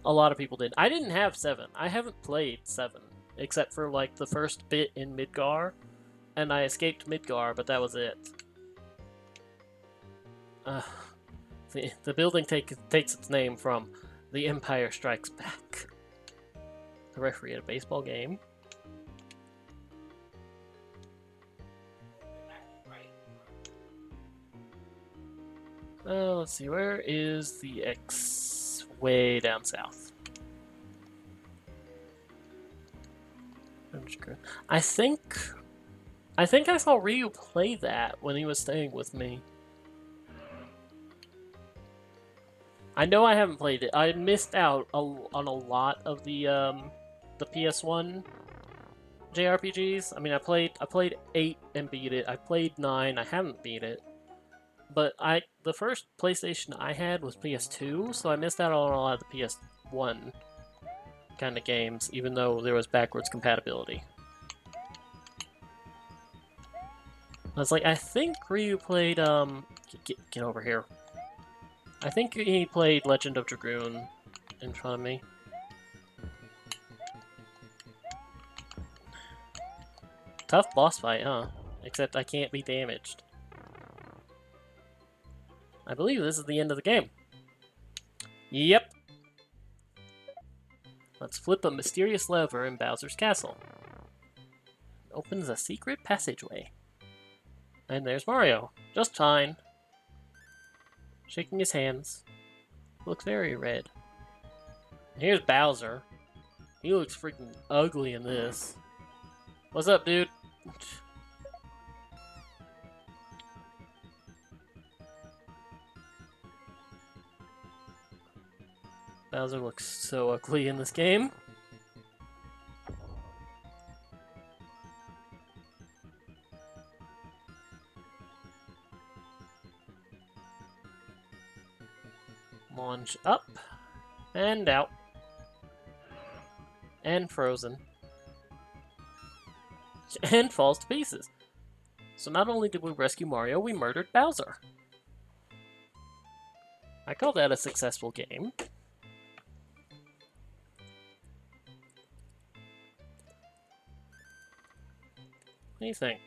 a lot of people did. I didn't have 7. I haven't played 7, except for like the first bit in Midgar, and I escaped Midgar, but that was it. The building takes its name from The Empire Strikes Back. The referee at a baseball game. Let's see, where is the X? Way down south. I think I saw Ryu play that when he was staying with me. I know I haven't played it. I missed out on a lot of the PS1 JRPGs. I mean, I played 8 and beat it. I played 9. I haven't beat it. But the first PlayStation I had was PS2, so I missed out on a lot of the PS1 kind of games, even though there was backwards compatibility. I was like, I think Ryu played get over here. I think he played Legend of Dragoon in front of me. Tough boss fight, huh? Except I can't be damaged. I believe this is the end of the game. Yep. Let's flip a mysterious lever in Bowser's castle. It opens a secret passageway. And there's Mario. Just fine. Shaking his hands. Looks very red. And here's Bowser. He looks freaking ugly in this. What's up, dude? Bowser looks so ugly in this game. Launch up and out and frozen and falls to pieces. So not only did we rescue Mario, we murdered Bowser. I call that a successful game. What do you think?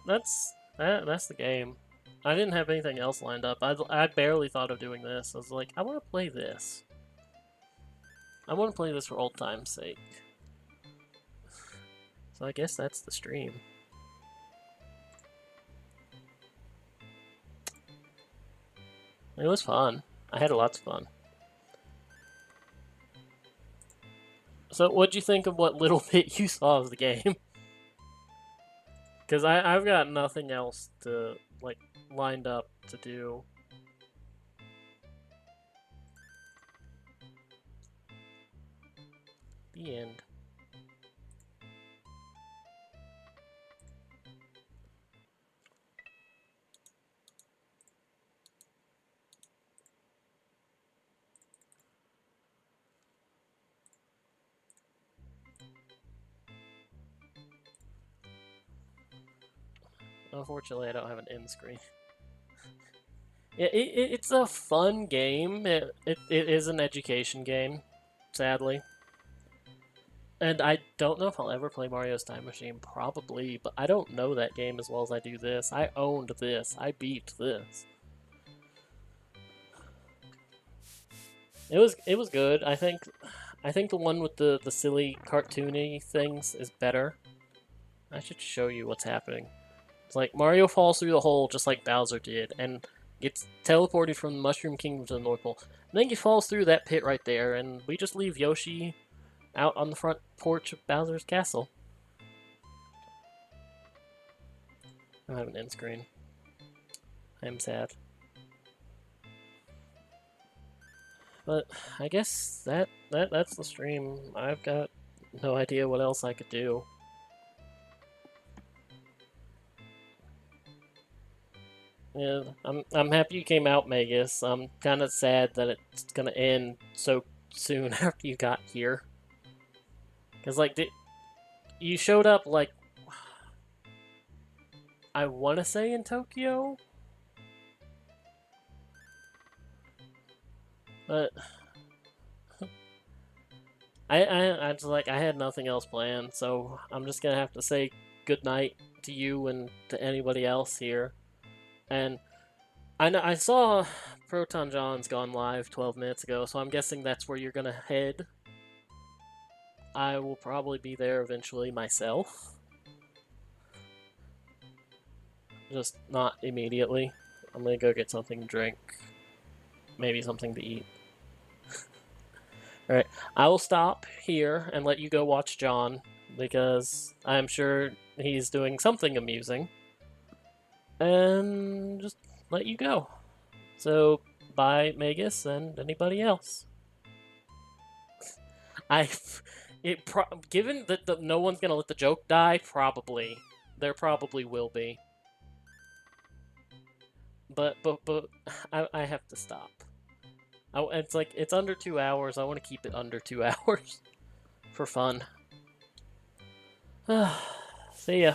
That's the game. I didn't have anything else lined up. I barely thought of doing this. I was like, I want to play this. I want to play this for old time's sake. So I guess that's the stream. It was fun. I had lots of fun. So what'd you think of what little bit you saw of the game? Because I've got nothing else to, like, lined up to do. The end. Unfortunately, I don't have an end screen. It's a fun game. It is an education game, sadly. And I don't know if I'll ever play Mario's Time Machine, probably, but I don't know that game as well as I do this. I owned this. I beat this. It was good. I think the one with the silly cartoony things is better. I should show you what's happening. It's like Mario falls through the hole just like Bowser did, and gets teleported from the Mushroom Kingdom to the North Pole. And then he falls through that pit right there, and we just leave Yoshi out on the front porch of Bowser's castle. I don't have an end screen. I am sad. But I guess that's the stream. I've got no idea what else I could do. Yeah, I'm happy you came out, Magus. I'm kind of sad that it's gonna end so soon after you got here. Cause like you showed up like I want to say in Tokyo, but I just like I had nothing else planned, so I'm just gonna have to say good night to you and to anybody else here. And I know I saw Proton John's gone live 12 minutes ago, so I'm guessing that's where you're gonna head. I will probably be there eventually myself. Just not immediately. I'm gonna go get something to drink. Maybe something to eat. Alright, I will stop here and let you go watch John, because I'm sure he's doing something amusing. And just let you go. So, bye, Magus, and anybody else. Given that no one's gonna let the joke die, probably. There probably will be. But I have to stop. It's like it's under 2 hours. I want to keep it under 2 hours for fun. See ya.